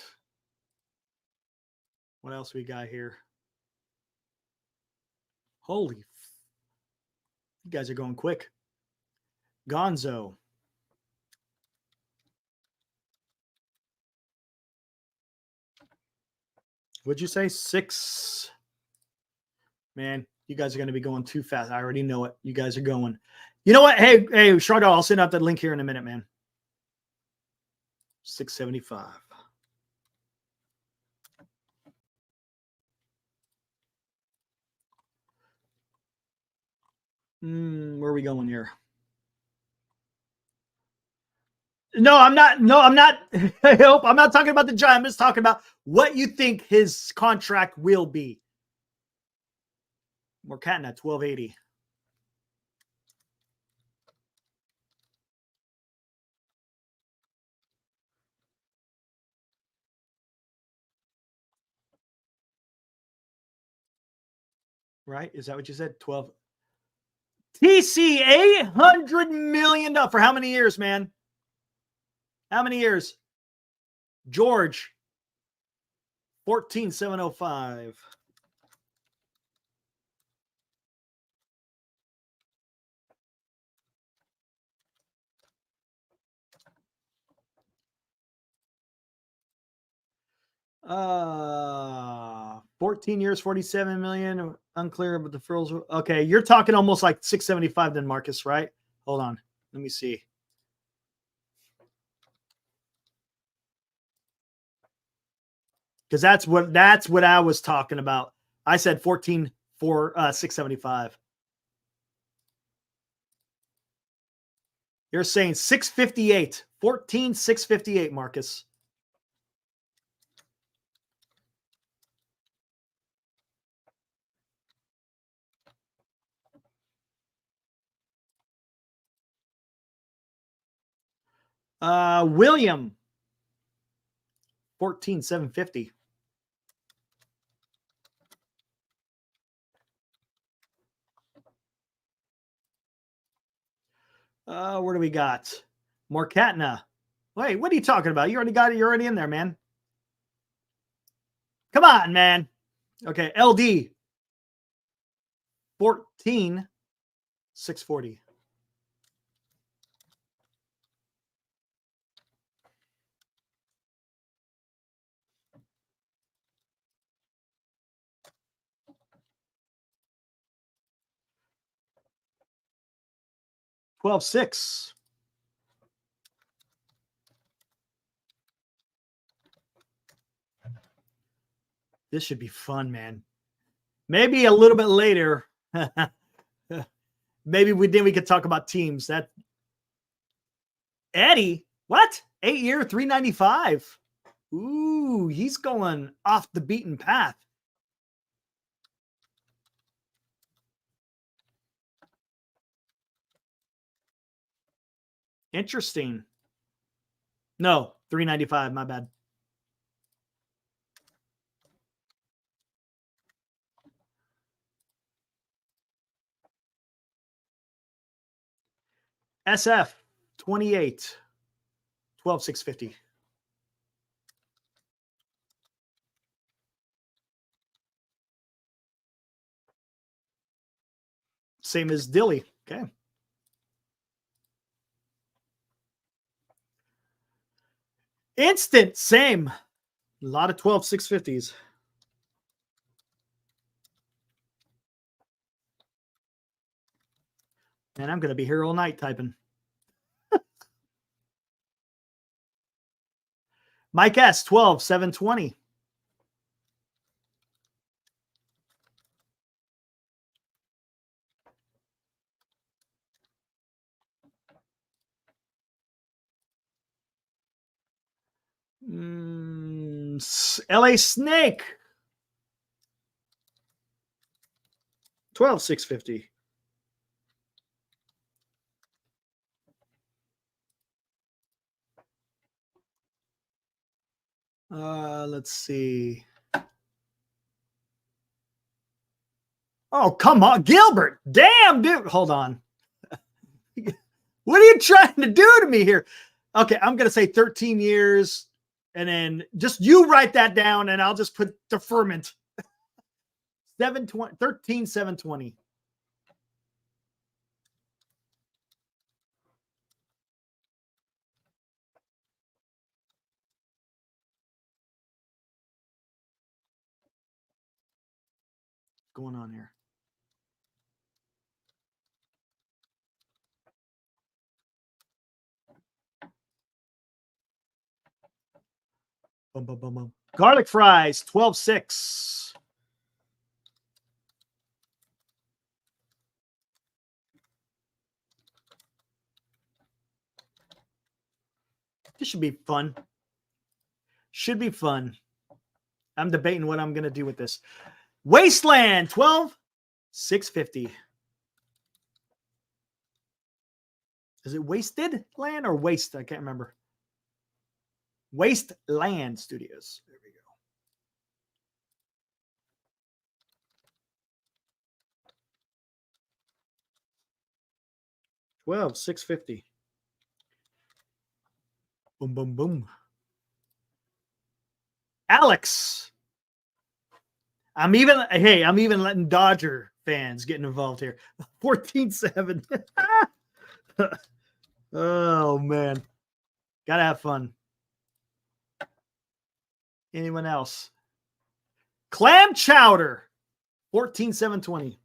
What else we got here? Holy. You guys are going quick. Gonzo. Would you say 6? Man, you guys are going to be going too fast. I already know it. You guys are going. You know what? Hey, Shardo, I'll send out that link here in a minute, man. 675. Where are we going here? No, I'm not. No, I'm not. I hope I'm not talking about the Giant. I'm just talking about what you think his contract will be. We're catting at 1280. Right? Is that what you said? 12. TC $800 million for how many years, man? How many years? George 14,705. Uh, 14 years, 47 million. Unclear, but the frills. Okay, you're talking almost like 675 then, Marcus, right? Hold on. Let me see. Because that's what I was talking about. I said 14 for 675. You're saying 658. 14, 658, Marcus. William, 14,750. Where do we got? Morkatna. Wait, what are you talking about? You already got it. You're already in there, man. Come on, man. Okay, LD. 14,640. $12,600. This should be fun, man. Maybe a little bit later. Maybe we could talk about teams. That Eddie, what? 8-year, 395. Ooh, he's going off the beaten path. Interesting. No, 395. My bad. SF 28, 12,650. Same as Dilly. Okay. Instant, same. A lot of 12,650s. And I'm going to be here all night typing. Mike S, 12,720. LA Snake, 12,650. Let's see. Oh, come on, Gilbert. Damn, dude. Hold on. What are you trying to do to me here? Okay, I'm going to say 13 years, and then just you write that down, and I'll just put deferment. 13,720. What's going on here? Boom, boom, boom, boom. Garlic fries, 12,600. This should be fun. Should be fun. I'm debating what I'm going to do with this. Wasteland, 12,650. Is it Wasted Land or Waste? I can't remember. Wasteland Studios. There we go. $12,650. Boom, boom, boom. Alex. I'm even letting Dodger fans get involved here. 14-7. Oh, man. Gotta have fun. Anyone else? Clam Chowder. 14,720.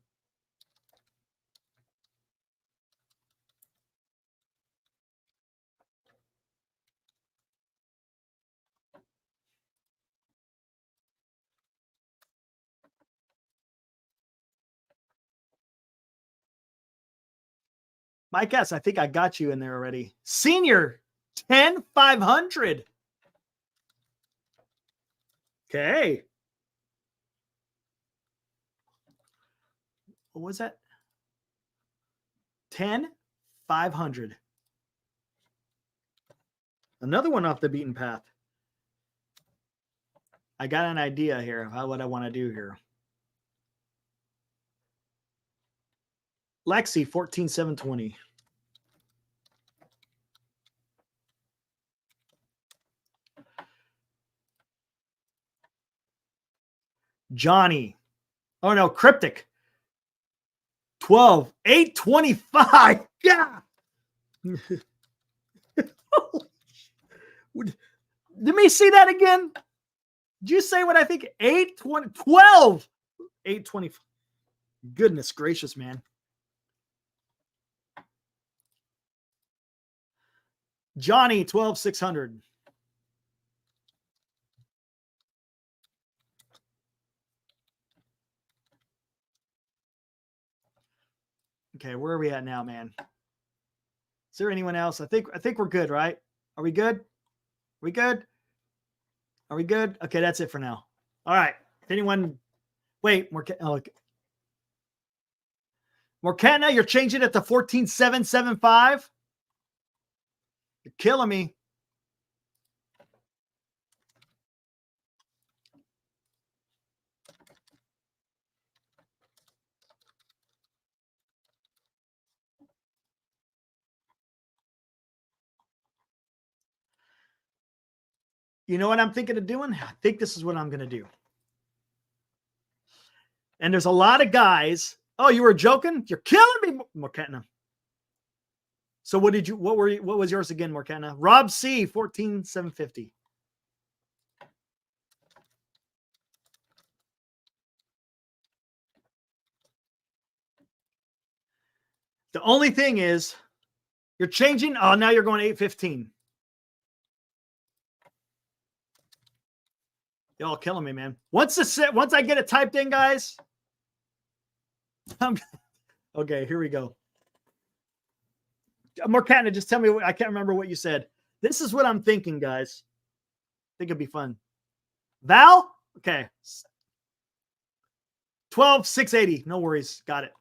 My guess, I think I got you in there already. Senior, 10,500. Okay. What was that? 10,500. Another one off the beaten path. I got an idea here of what I want to do here. Lexi, 14,720. Johnny. Oh, no, Cryptic. 12,825. Yeah. Let me see that again. Did you say what I think? 820, 12, 820. Goodness gracious, man. Johnny, 12,600. Okay, where are we at now, man? Is there anyone else? I think we're good, right? Are we good? Are we good? Are we good? Okay, that's it for now. All right. If anyone, wait, Morcana, you're changing it to 14,775. You're killing me. You know what I'm thinking of doing? I think this is what I'm going to do. And there's a lot of guys. Oh, you were joking? You're killing me, Morcana. So what was yours again, Morcana? Rob C, 14,750. The only thing is you're changing. Oh, now you're going 815. Y'all killing me, man. Once I get it typed in, guys. Okay, here we go. Morcana, just tell me. I can't remember what you said. This is what I'm thinking, guys. I think it'd be fun. Val? Okay. 12,680. No worries. Got it.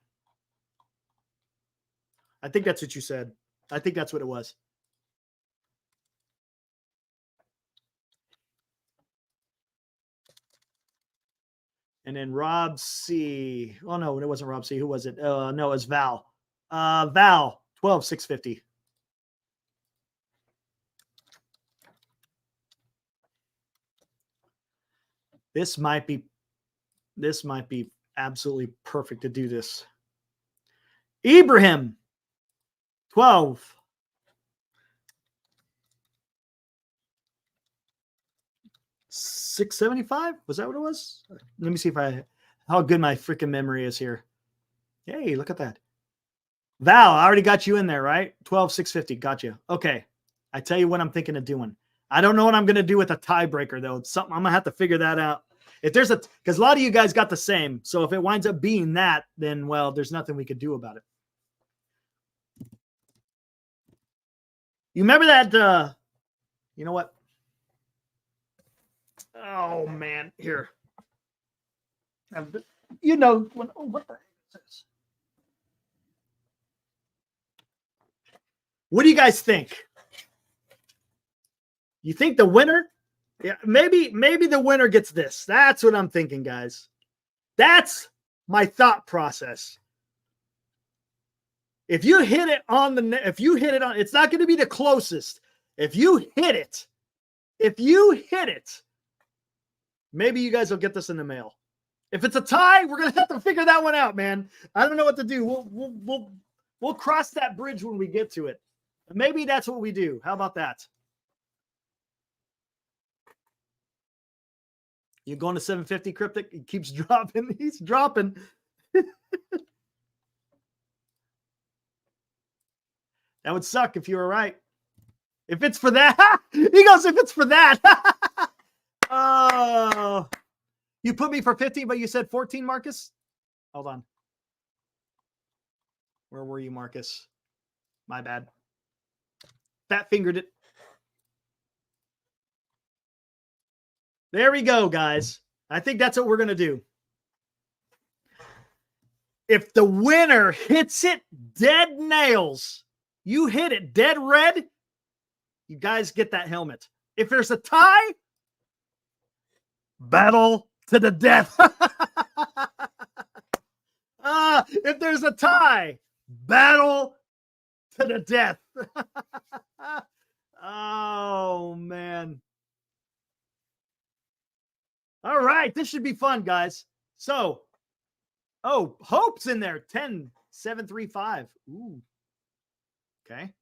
I think that's what you said. I think that's what it was. And then Rob C. Oh, no, it wasn't Rob C. Who was it? No, it was Val. Val, 12,650. This might be absolutely perfect to do this. Ibrahim, 12. $675? Was that what it was? Let me see how good my freaking memory is here. Hey, look at that. Val, I already got you in there, right? 12,650. Got you. Okay. I tell you what I'm thinking of doing. I don't know what I'm going to do with a tiebreaker, though. It's something I'm going to have to figure that out. If there's because a lot of you guys got the same. So if it winds up being that, then, well, there's nothing we could do about it. You remember that, you know what? Oh, man. Here. You know, what the heck is this? What do you guys think? You think the winner? Yeah, maybe the winner gets this. That's what I'm thinking, guys. That's my thought process. If you hit it on it's not going to be the closest. If you hit it, maybe you guys will get this in the mail. If it's a tie, we're going to have to figure that one out, man. I don't know what to do. We'll cross that bridge when we get to it. Maybe that's what we do. How about that? You're going to 750, Cryptic? He keeps dropping. He's dropping. That would suck if you were right. If it's for that. He goes, if it's for that. Oh. You put me for 15, but you said 14, Marcus? Hold on. Where were you, Marcus? My bad. Fat fingered it. There we go, guys. I think that's what we're going to do. If the winner hits it dead nails, you hit it dead red, you guys get that helmet. If there's a tie, battle to the death. If there's a tie, battle to the death. Oh, man. All right. This should be fun, guys. So, Hope's in there. 10-7-3-5. Ooh. Okay.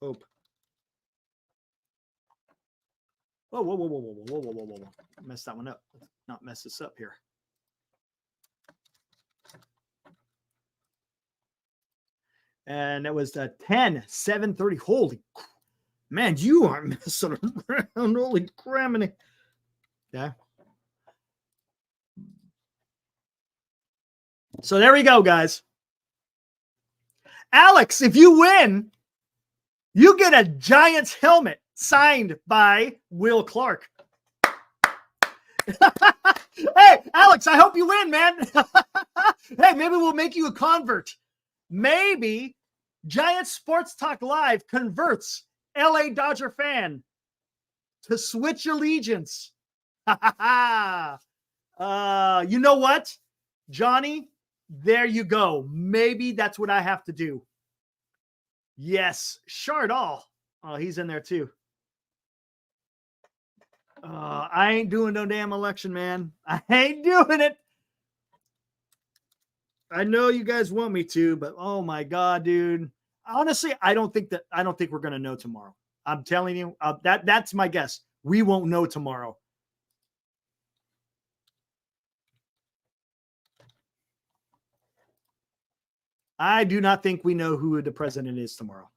Hope. Whoa. Messed that one up. Let's not mess this up here. And that was 10-7-30. Holy man, you are messing around. Holy cramming. Yeah. So there we go, guys. Alex, if you win, you get a Giants helmet signed by Will Clark. Hey, Alex, I hope you win, man. Hey, maybe we'll make you a convert. Maybe Giants Sports Talk Live converts LA Dodger fan to switch allegiance. You know what, Johnny? There you go. Maybe that's what I have to do. Yes, Chardall. Oh, he's in there too. I ain't doing no damn election, man. I ain't doing it. I know you guys want me to, but oh my God, dude. Honestly, I don't think we're going to know tomorrow. I'm telling you, that's my guess. We won't know tomorrow. I do not think we know who the president is tomorrow.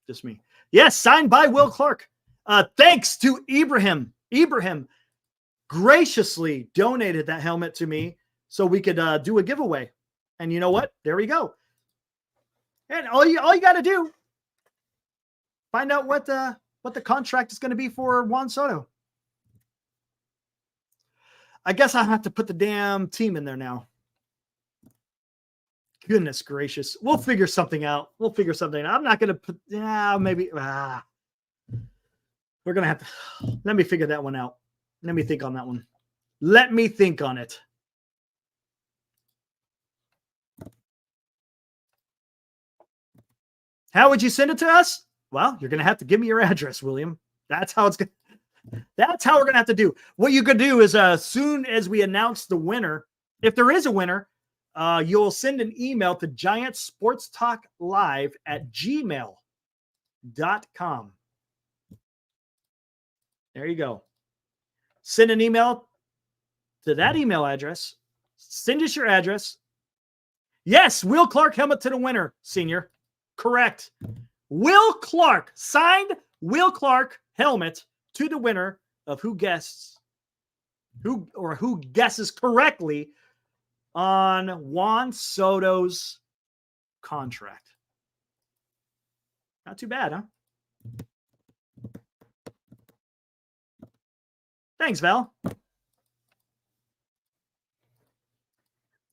Just me. Yes, signed by Will Clark. Thanks to Ibrahim. Ibrahim graciously donated that helmet to me so we could do a giveaway. And you know what? There we go. And all you got to do, find out what the contract is going to be for Juan Soto. I guess I have to put the damn team in there now. Goodness gracious. We'll figure something out. I'm not going to put, maybe. We're going to have to, let me figure that one out. Let me think on that one. Let me think on it. How would you send it to us? Well, you're going to have to give me your address, William. That's how we're going to have to do. What you could do is as soon as we announce the winner, if there is a winner, you'll send an email to giantsportstalklive@gmail.com. There you go. Send an email to that email address. Send us your address. Yes, Will Clark helmet to the winner, senior. Correct. Will Clark, signed Will Clark helmet to the winner of who guesses correctly on Juan Soto's contract. Not too bad, huh? Thanks, Val.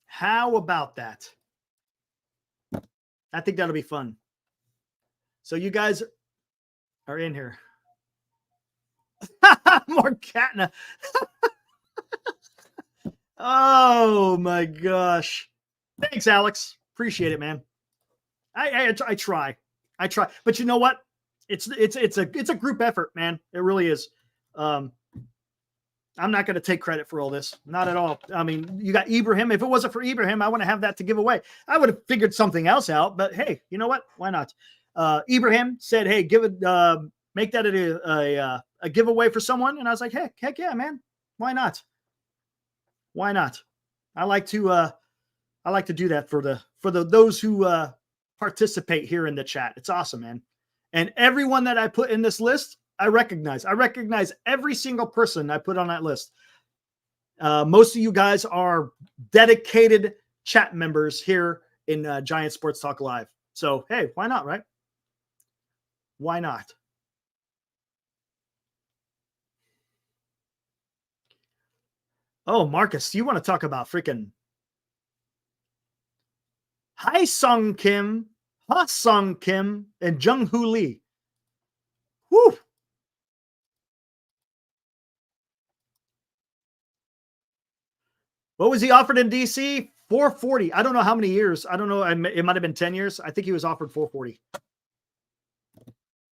How about that? I think that'll be fun. So you guys are in here. More Katna. Oh my gosh. Thanks, Alex. Appreciate it, man. I try. But you know what? It's a group effort, man. It really is. I'm not going to take credit for all this. Not at all. I mean, you got Ibrahim. If it wasn't for Ibrahim, I wouldn't have that to give away. I would have figured something else out, but hey, you know what? Why not? Ibrahim said, hey, make that a giveaway for someone. And I was like, heck yeah, man. Why not? Why not? I like to do that for those who participate here in the chat. It's awesome, man. And everyone that I put in this list, I recognize every single person I put on that list. Most of you guys are dedicated chat members here in Giant Sports Talk Live. So, hey, why not, right? Why not? Oh, Marcus, you want to talk about freaking Ha Sung Kim, and Jung Hoo Lee. Woo! What was he offered in DC? 440. I don't know how many years. I don't know. It might have been 10 years. I think he was offered 440.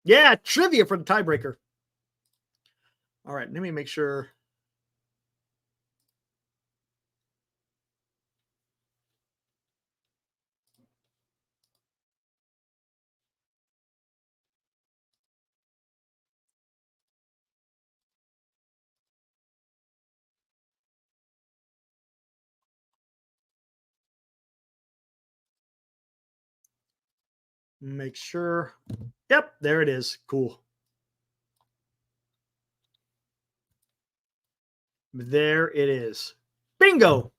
Yeah, trivia for the tiebreaker. All right, let me make sure. Make sure. Yep, there it is. Cool. There it is. Bingo.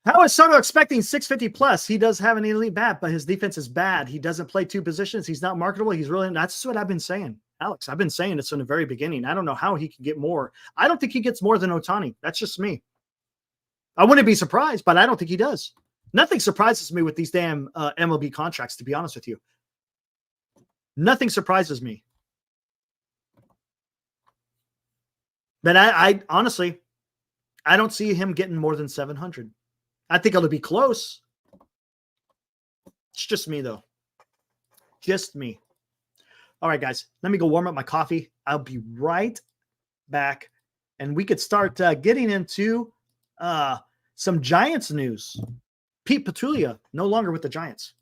How is Soto expecting 650 plus? He does have an elite bat, but his defense is bad. He doesn't play two positions. He's not marketable. That's what I've been saying. Alex, I've been saying this from the very beginning. I don't know how he can get more. I don't think he gets more than Ohtani. That's just me. I wouldn't be surprised, but I don't think he does. Nothing surprises me with these damn MLB contracts, to be honest with you. Nothing surprises me. But I honestly, I don't see him getting more than 700. I think it'll be close. It's just me, though. Just me. All right, guys, let me go warm up my coffee. I'll be right back, and we could start getting into some Giants news. Pete Petulia, no longer with the Giants.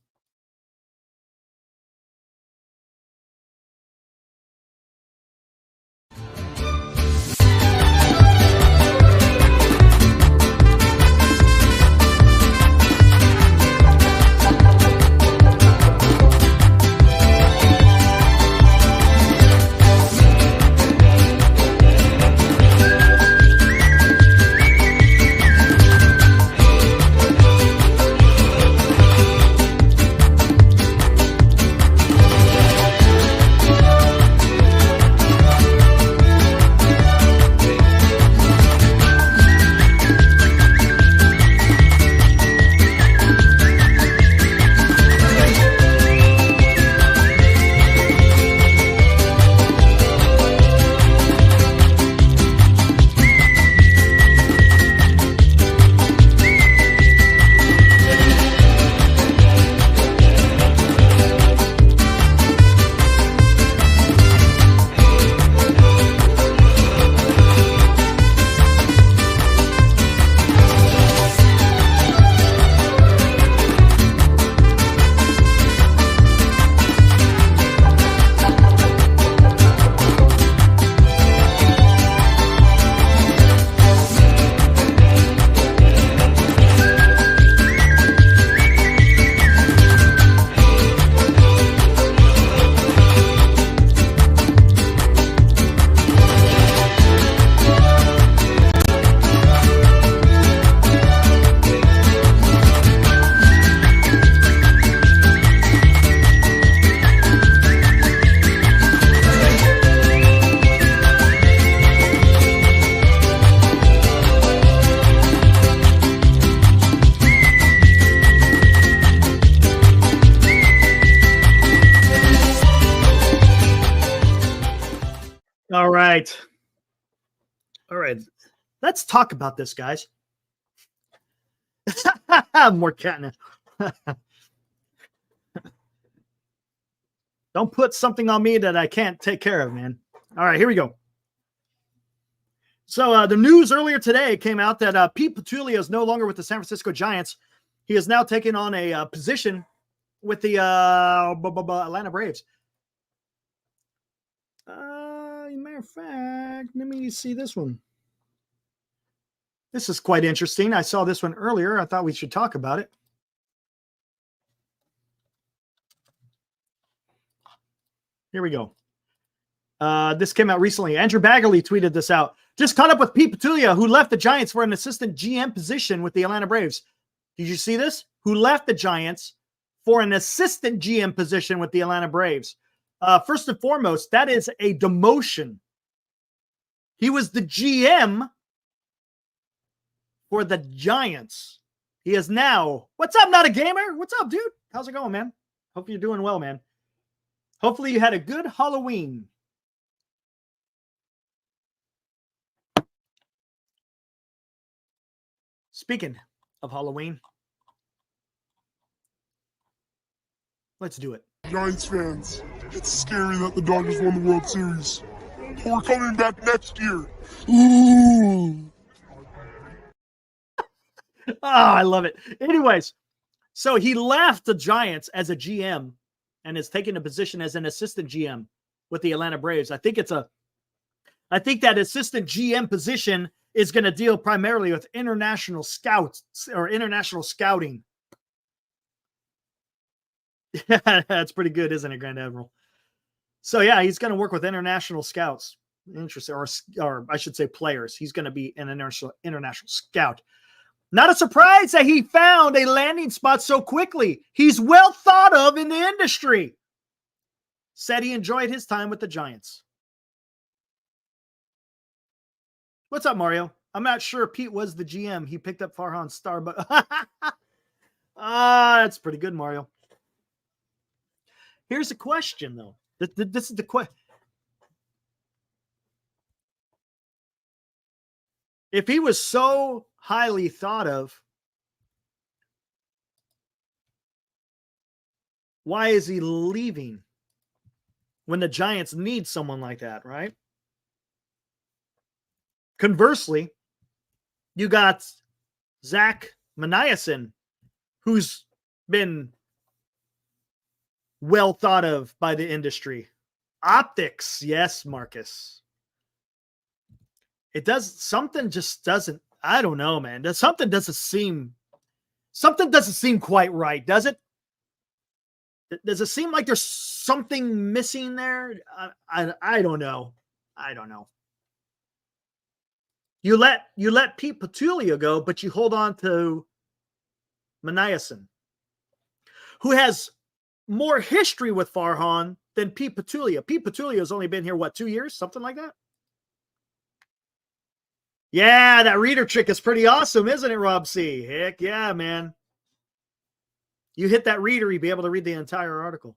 All right. All right. Let's talk about this, guys. More catnip. Don't put something on me that I can't take care of, man. All right, here we go. So the news earlier today came out that Pete Petulia is no longer with the San Francisco Giants. He is now taking on a position with the Atlanta Braves. Matter of fact, let me see this one. This is quite interesting. I saw this one earlier. I thought we should talk about it. Here we go. This came out recently. Andrew Baggerly tweeted this out. Just caught up with Pete Petulia, who left the Giants for an assistant GM position with the Atlanta Braves. Did you see this? Who left the Giants for an assistant GM position with the Atlanta Braves? First and foremost, that is a demotion. He was the GM for the Giants. He is now, what's up, Not a Gamer? What's up, dude? How's it going, man? Hope you're doing well, man. Hopefully you had a good Halloween. Speaking of Halloween, let's do it. Giants fans, it's scary that the Dodgers won the World Series. But we're coming back next year. Ooh. Oh, I love it. Anyways, so he left the Giants as a GM and is taking a position as an assistant GM with the Atlanta Braves. I think that assistant GM position is going to deal primarily with international scouts or international scouting. Yeah, that's pretty good, isn't it, Grand Admiral? So yeah, he's going to work with international scouts. Interesting, or I should say players. He's going to be an international scout. Not a surprise that he found a landing spot so quickly. He's well thought of in the industry. Said he enjoyed his time with the Giants. What's up, Mario? I'm not sure Pete was the GM. He picked up Farhan's star, but that's pretty good, Mario. Here's the question, though. This is the question. If he was so highly thought of, why is he leaving when the Giants need someone like that, right? Conversely, you got Zach Maniason, who's been well thought of by the industry. Optics, yes, Marcus. Something just doesn't, I don't know, man. Something doesn't seem quite right, does it? Does it seem like there's something missing there? I don't know. I don't know. You let Pete Petulia go, but you hold on to Maniason, who has more history with Farhan than Pete Petulia. Pete Petulia has only been here, 2 years? Something like that? Yeah, that reader trick is pretty awesome, isn't it, Rob C? Heck yeah, man. You hit that reader, you'd be able to read the entire article.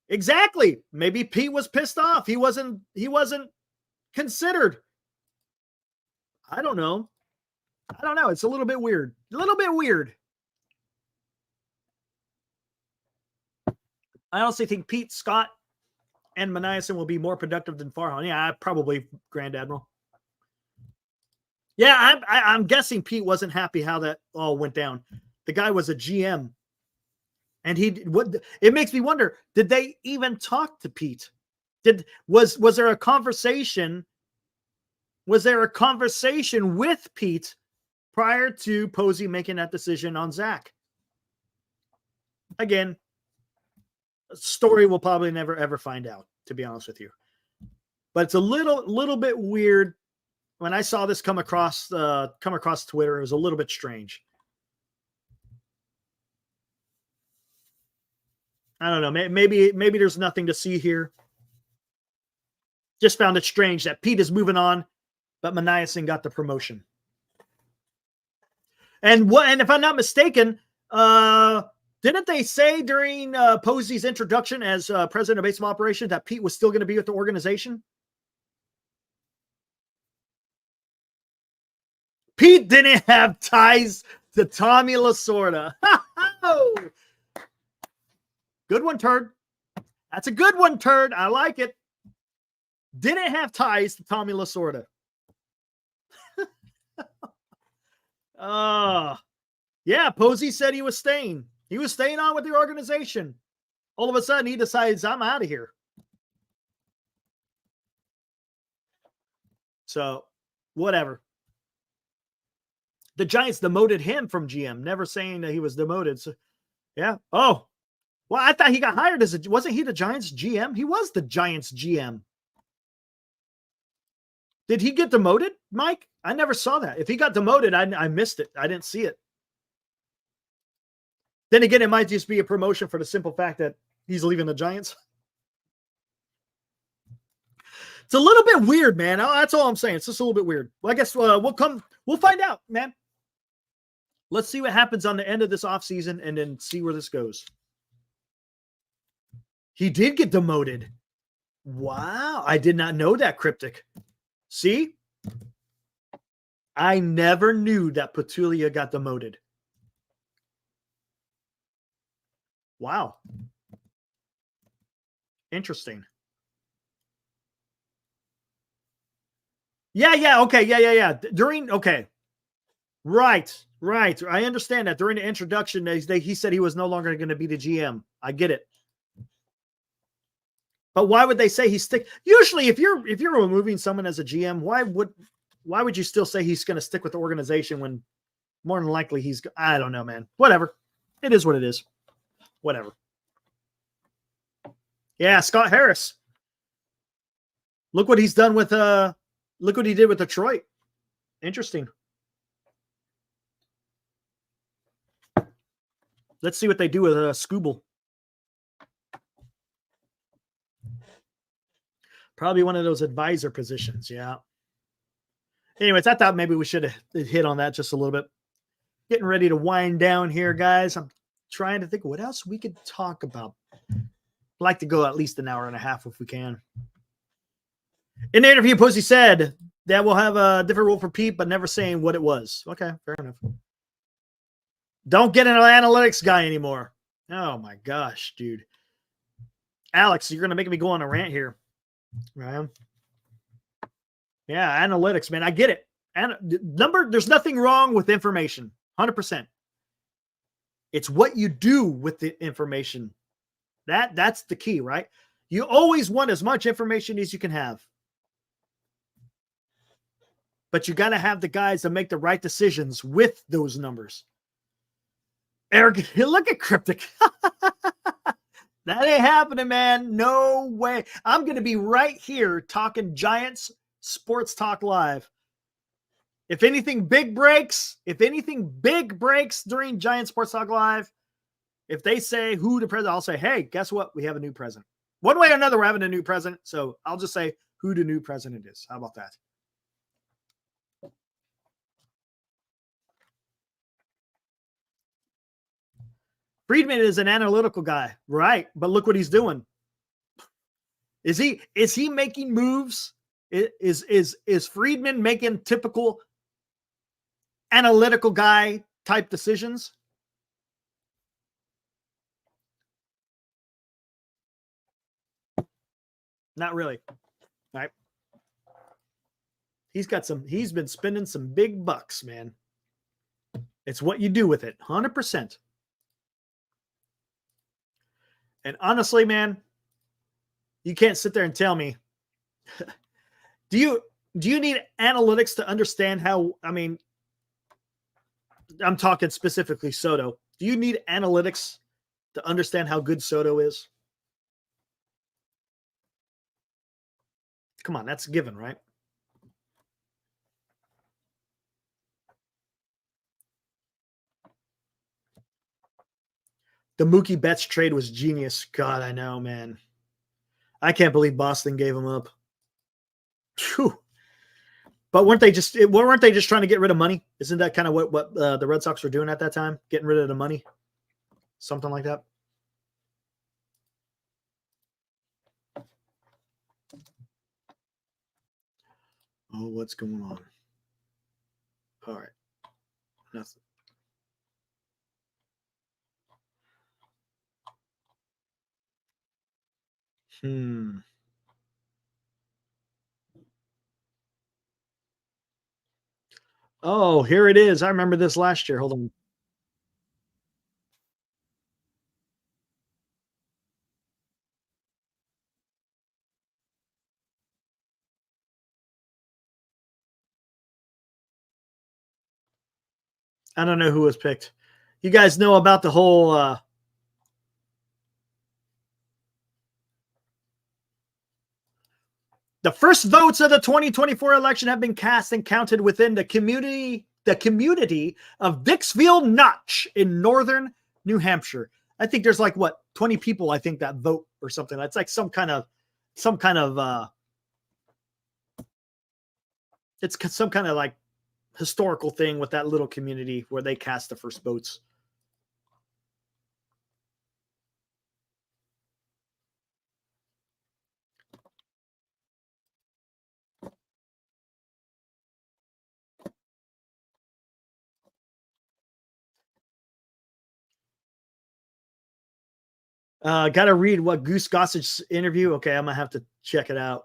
Exactly. Maybe Pete was pissed off. He wasn't considered. I don't know. It's a little bit weird. I honestly think Pete, Scott, and Maniason will be more productive than Farhan. Yeah, probably, Grand Admiral. Yeah, I'm guessing Pete wasn't happy how that all went down. The guy was a GM. And it makes me wonder, did they even talk to Pete? Was there a conversation? Was there a conversation with Pete prior to Posey making that decision on Zach? Again, story we'll probably never ever find out, to be honest with you. But it's a little bit weird. When I saw this come across Twitter, it was a little bit strange. I don't know. Maybe there's nothing to see here. Just found it strange that Pete is moving on, but Maniason got the promotion. And if I'm not mistaken, didn't they say during Posey's introduction as president of baseball operations that Pete was still going to be with the organization? Pete didn't have ties to Tommy Lasorda. Good one, Turd. That's a good one, Turd. I like it. Didn't have ties to Tommy Lasorda. Yeah, Posey said he was staying. He was staying on with the organization. All of a sudden, he decides, I'm out of here. So, whatever. The Giants demoted him from GM, never saying that he was demoted. So, yeah. Oh, well, I thought he got hired wasn't he the Giants GM? He was the Giants GM. Did he get demoted, Mike? I never saw that. If he got demoted, I missed it. I didn't see it. Then again, it might just be a promotion for the simple fact that he's leaving the Giants. It's a little bit weird, man. That's all I'm saying. It's just a little bit weird. Well, I guess we'll find out, man. Let's see what happens on the end of this offseason and then see where this goes. He did get demoted. Wow. I did not know that, Cryptic. See? I never knew that Petulia got demoted. Wow. Interesting. Yeah. Okay. Yeah. Okay. Right. I understand that. During the introduction, he said he was no longer going to be the GM. I get it. But why would they say he's stick? Usually, if you're removing someone as a GM, why would you still say he's going to stick with the organization when more than likely he's? I don't know, man. Whatever. It is what it is. Whatever. Yeah, Scott Harris. Look what he's done with look what he did with Detroit. Interesting. Let's see what they do with Scooble. Probably one of those advisor positions. Yeah. Anyways, I thought maybe we should have hit on that just a little bit. Getting ready to wind down here, guys. I'm trying to think what else we could talk about. I'd like to go at least an hour and a half if we can. In the interview, Pussy said that we'll have a different rule for Pete, but never saying what it was. Okay, fair enough. Don't get an analytics guy anymore. Oh my gosh, dude. Alex, you're going to make me go on a rant here. Right? Yeah, analytics, man. I get it. And there's nothing wrong with information. 100%. It's what you do with the information. That's the key, right? You always want as much information as you can have. But you got to have the guys that make the right decisions with those numbers. Eric, look at Cryptic. That ain't happening, man. No way. I'm going to be right here talking Giants Sports Talk Live. If anything big breaks during Giants Sports Talk Live, if they say who the president, I'll say, hey, guess what? We have a new president. One way or another, we're having a new president. So I'll just say who the new president is. How about that? Friedman is an analytical guy, right? But look what he's doing. Is he making moves? Is Friedman making typical analytical guy type decisions? Not really. All right. He's been spending some big bucks, man. It's what you do with it. 100%. And honestly, man, you can't sit there and tell me, do you need analytics to understand how, I'm talking specifically Soto. Do you need analytics to understand how good Soto is? Come on, that's a given, right? The Mookie Betts trade was genius. God, I know, man. I can't believe Boston gave him up. Whew. But weren't they just trying to get rid of money? Isn't that kind of what the Red Sox were doing at that time? Getting rid of the money? Something like that. Oh, what's going on? All right. Nothing. Oh, here it is. I remember this last year. Hold on. I don't know who was picked. You guys know about the whole the first votes of the 2024 election have been cast and counted within the community of Dixville Notch in northern New Hampshire. I think there's 20 people I think that vote or something. That's like some kind of it's some kind of like historical thing with that little community where they cast the first votes. Got to read what Goose Gossage's interview. Okay, I'm going to have to check it out.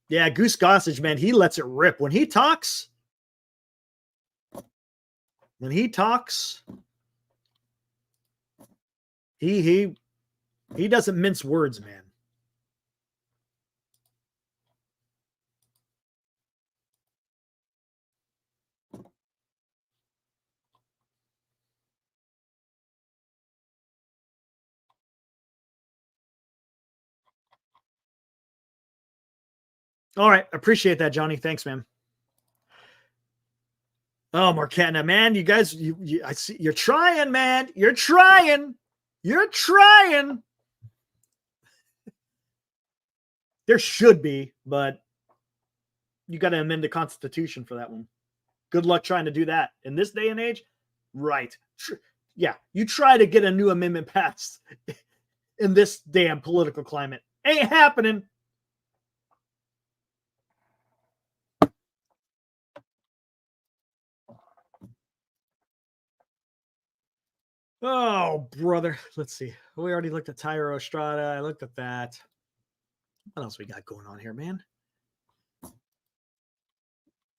Yeah, Goose Gossage, man, he lets it rip. When he talks, he doesn't mince words, man. All right. Appreciate that, Johnny. Thanks, man. Oh, Marquetta, man. You guys, I see you're trying, man. You're trying. There should be, but you got to amend the Constitution for that one. Good luck trying to do that in this day and age. Right. Yeah. You try to get a new amendment passed in this damn political climate. Ain't happening. Oh, brother. Let's see. We already looked at Thairo Estrada. I looked at that. What else we got going on here, man?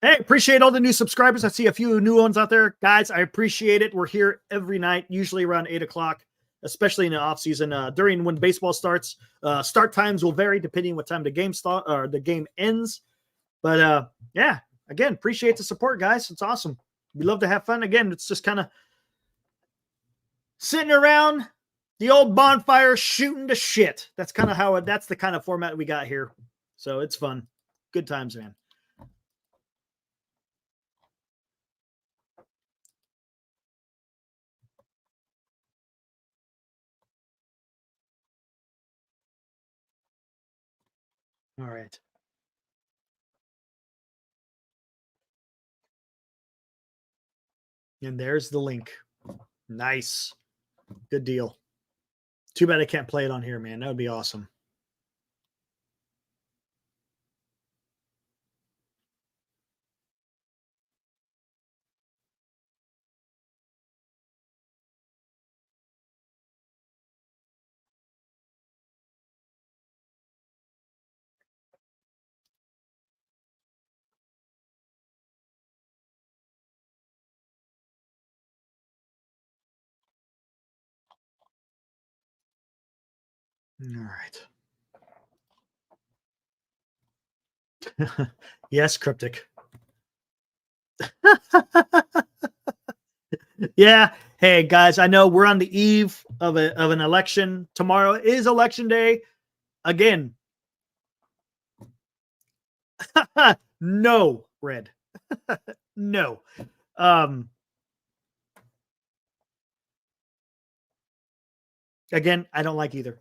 Hey, appreciate all the new subscribers. I see a few new ones out there. Guys, I appreciate it. We're here every night, usually around 8 o'clock, especially in the offseason. During when baseball starts, start times will vary depending what time the game start or the game ends. But yeah, again, appreciate the support, guys. It's awesome. We love to have fun. Again, it's just kind of sitting around the old bonfire shooting the shit. That's kind of how that's the kind of format we got here. So it's fun. Good times, man. All right. And there's the link. Nice. Good deal. Too bad I can't play it on here, man. That would be awesome. All right. Yes, cryptic. Yeah. Hey, guys, I know we're on the eve of an election. Tomorrow is election day. Again, no, Red. No. Again, I don't like either.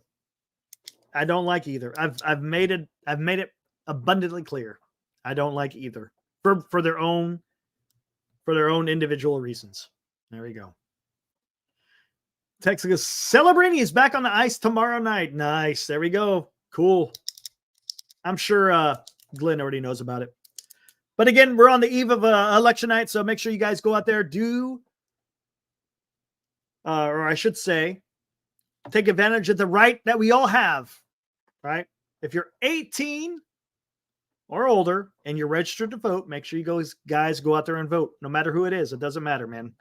I've made it abundantly clear. I don't like either for their own individual reasons. There we go. Texas celebrating. He's back on the ice tomorrow night. Nice. There we go. Cool. I'm sure Glenn already knows about it. But again, we're on the eve of election night, so make sure you guys go out there, or I should say, take advantage of the right that we all have, right? If you're 18 or older and you're registered to vote, make sure you guys go out there and vote, no matter who it is. It doesn't matter, man.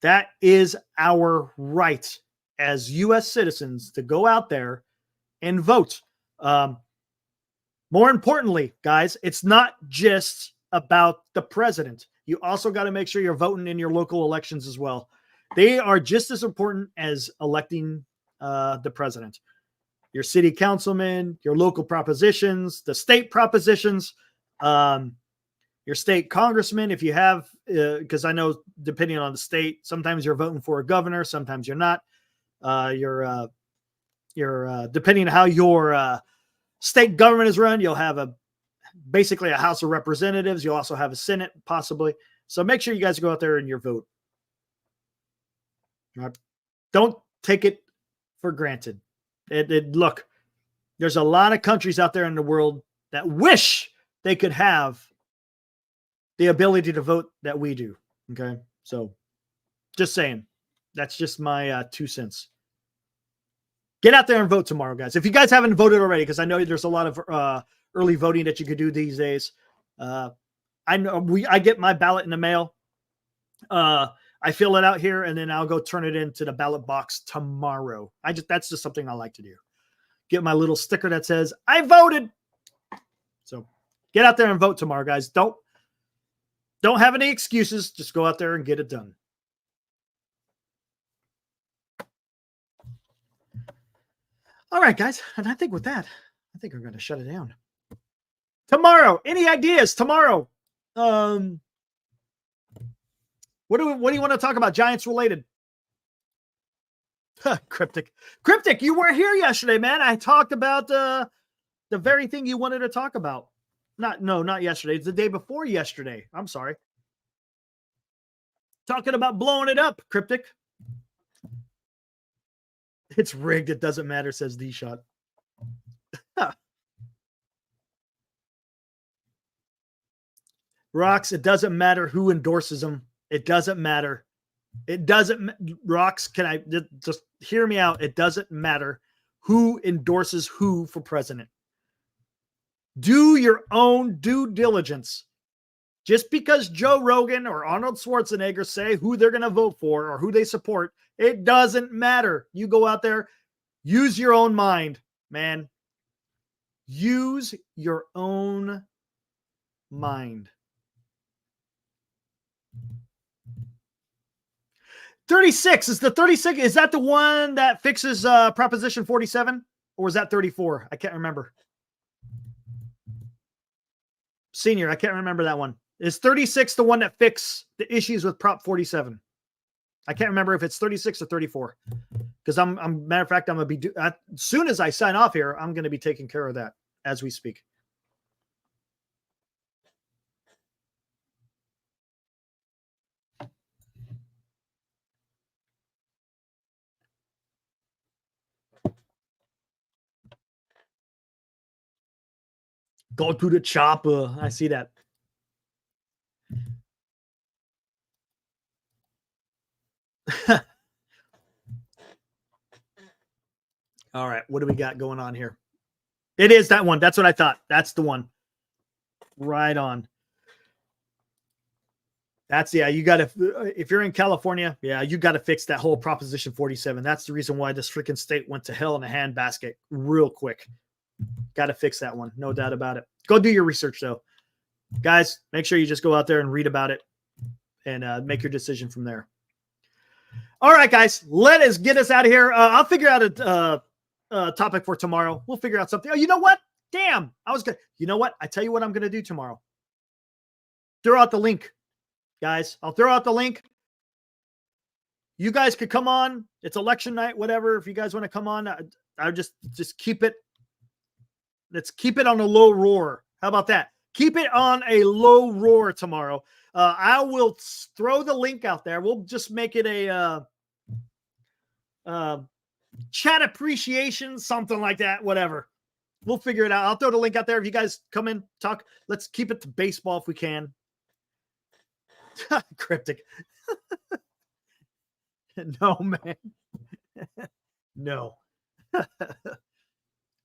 That is our right as U.S. citizens to go out there and vote. More importantly, guys, it's not just about the president. You also got to make sure you're voting in your local elections as well. They are just as important as electing the president. Your city councilman, your local propositions, the state propositions, your state congressman, if you have, because I know depending on the state, sometimes you're voting for a governor, sometimes you're not. You're depending on how your state government is run, you'll have basically a House of Representatives. You'll also have a Senate, possibly. So make sure you guys go out there and your vote. Don't take it for granted. Look, there's a lot of countries out there in the world that wish they could have the ability to vote that we do. Okay. So just saying, that's just my 2 cents. Get out there and vote tomorrow, guys. If you guys haven't voted already, because I know there's a lot of early voting that you could do these days. I know I get my ballot in the mail. I fill it out here, and then I'll go turn it into the ballot box tomorrow. That's just something I like to do. Get my little sticker that says I voted. So get out there and vote tomorrow, guys. Don't have any excuses. Just go out there and get it done. All right, guys. And I think with that, I think we're going to shut it down. Tomorrow, any ideas? Tomorrow, what do you want to talk about? Giants related. Cryptic, you weren't here yesterday, man. I talked about the very thing you wanted to talk about. Not yesterday. It's the day before yesterday. I'm sorry. Talking about blowing it up, Cryptic. It's rigged. It doesn't matter, says D-Shot. Rocks, it doesn't matter who endorses them. It doesn't matter. Rocks, can I just hear me out? It doesn't matter who endorses who for president. Do your own due diligence. Just because Joe Rogan or Arnold Schwarzenegger say who they're going to vote for or who they support, it doesn't matter. You go out there, use your own mind, man. Use your own mind. 36 is the 36. Is that the one that fixes Proposition 47? Or was that 34? I can't remember. Senior, I can't remember that one. Is 36 the one that fixes the issues with Prop 47? I can't remember if it's 36 or 34. Because matter of fact, I'm going to be, as soon as I sign off here, I'm going to be taking care of that as we speak. Go to the chopper. I see that. All right. What do we got going on here? It is that one. That's what I thought. That's the one. Right on. You got to, if you're in California, you got to fix that whole Proposition 47. That's the reason why this freaking state went to hell in a handbasket real quick. Got to fix that one. No doubt about it. Go do your research, though. Guys, make sure you just go out there and read about it and make your decision from there. All right, guys, let us get us out of here. I'll figure out a topic for tomorrow. We'll figure out something. Oh, you know what? Damn. You know what? I tell you what I'm going to do tomorrow. Throw out the link, guys. I'll throw out the link. You guys could come on. It's election night, whatever. If you guys want to come on, I just keep it. Let's keep it on a low roar. How about that? Keep it on a low roar tomorrow. I will throw the link out there. We'll just make it a chat appreciation, something like that, whatever. We'll figure it out. I'll throw the link out there. If you guys come in, talk, let's keep it to baseball if we can. Cryptic. No, man. No.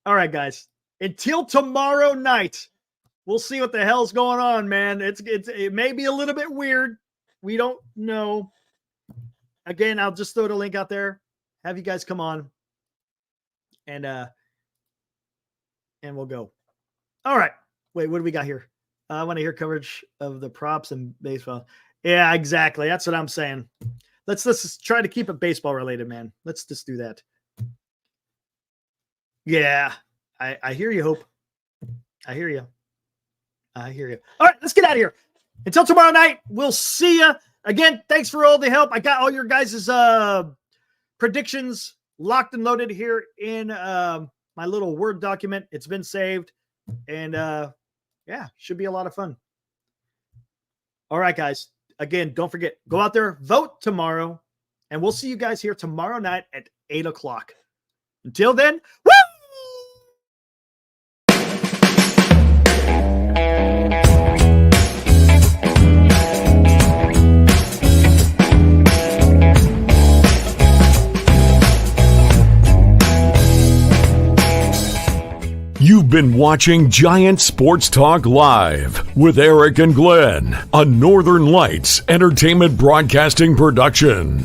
All right, guys. Until tomorrow night, we'll see what the hell's going on, man. It may be a little bit weird. We don't know. Again, I'll just throw the link out there. Have you guys come on, and we'll go. All right. Wait, what do we got here? I want to hear coverage of the props and baseball. Yeah, exactly. That's what I'm saying. Let's just try to keep it baseball related, man. Let's just do that. Yeah. I hear you, Hope. I hear you. All right, let's get out of here. Until tomorrow night, we'll see you. Again, thanks for all the help. I got all your guys' predictions locked and loaded here in my little Word document. It's been saved. And, should be a lot of fun. All right, guys. Again, don't forget, go out there, vote tomorrow. And we'll see you guys here tomorrow night at 8 o'clock. Until then, woo! been watching Giant Sports Talk Live with Eric and Glenn, a Northern Lights Entertainment Broadcasting production.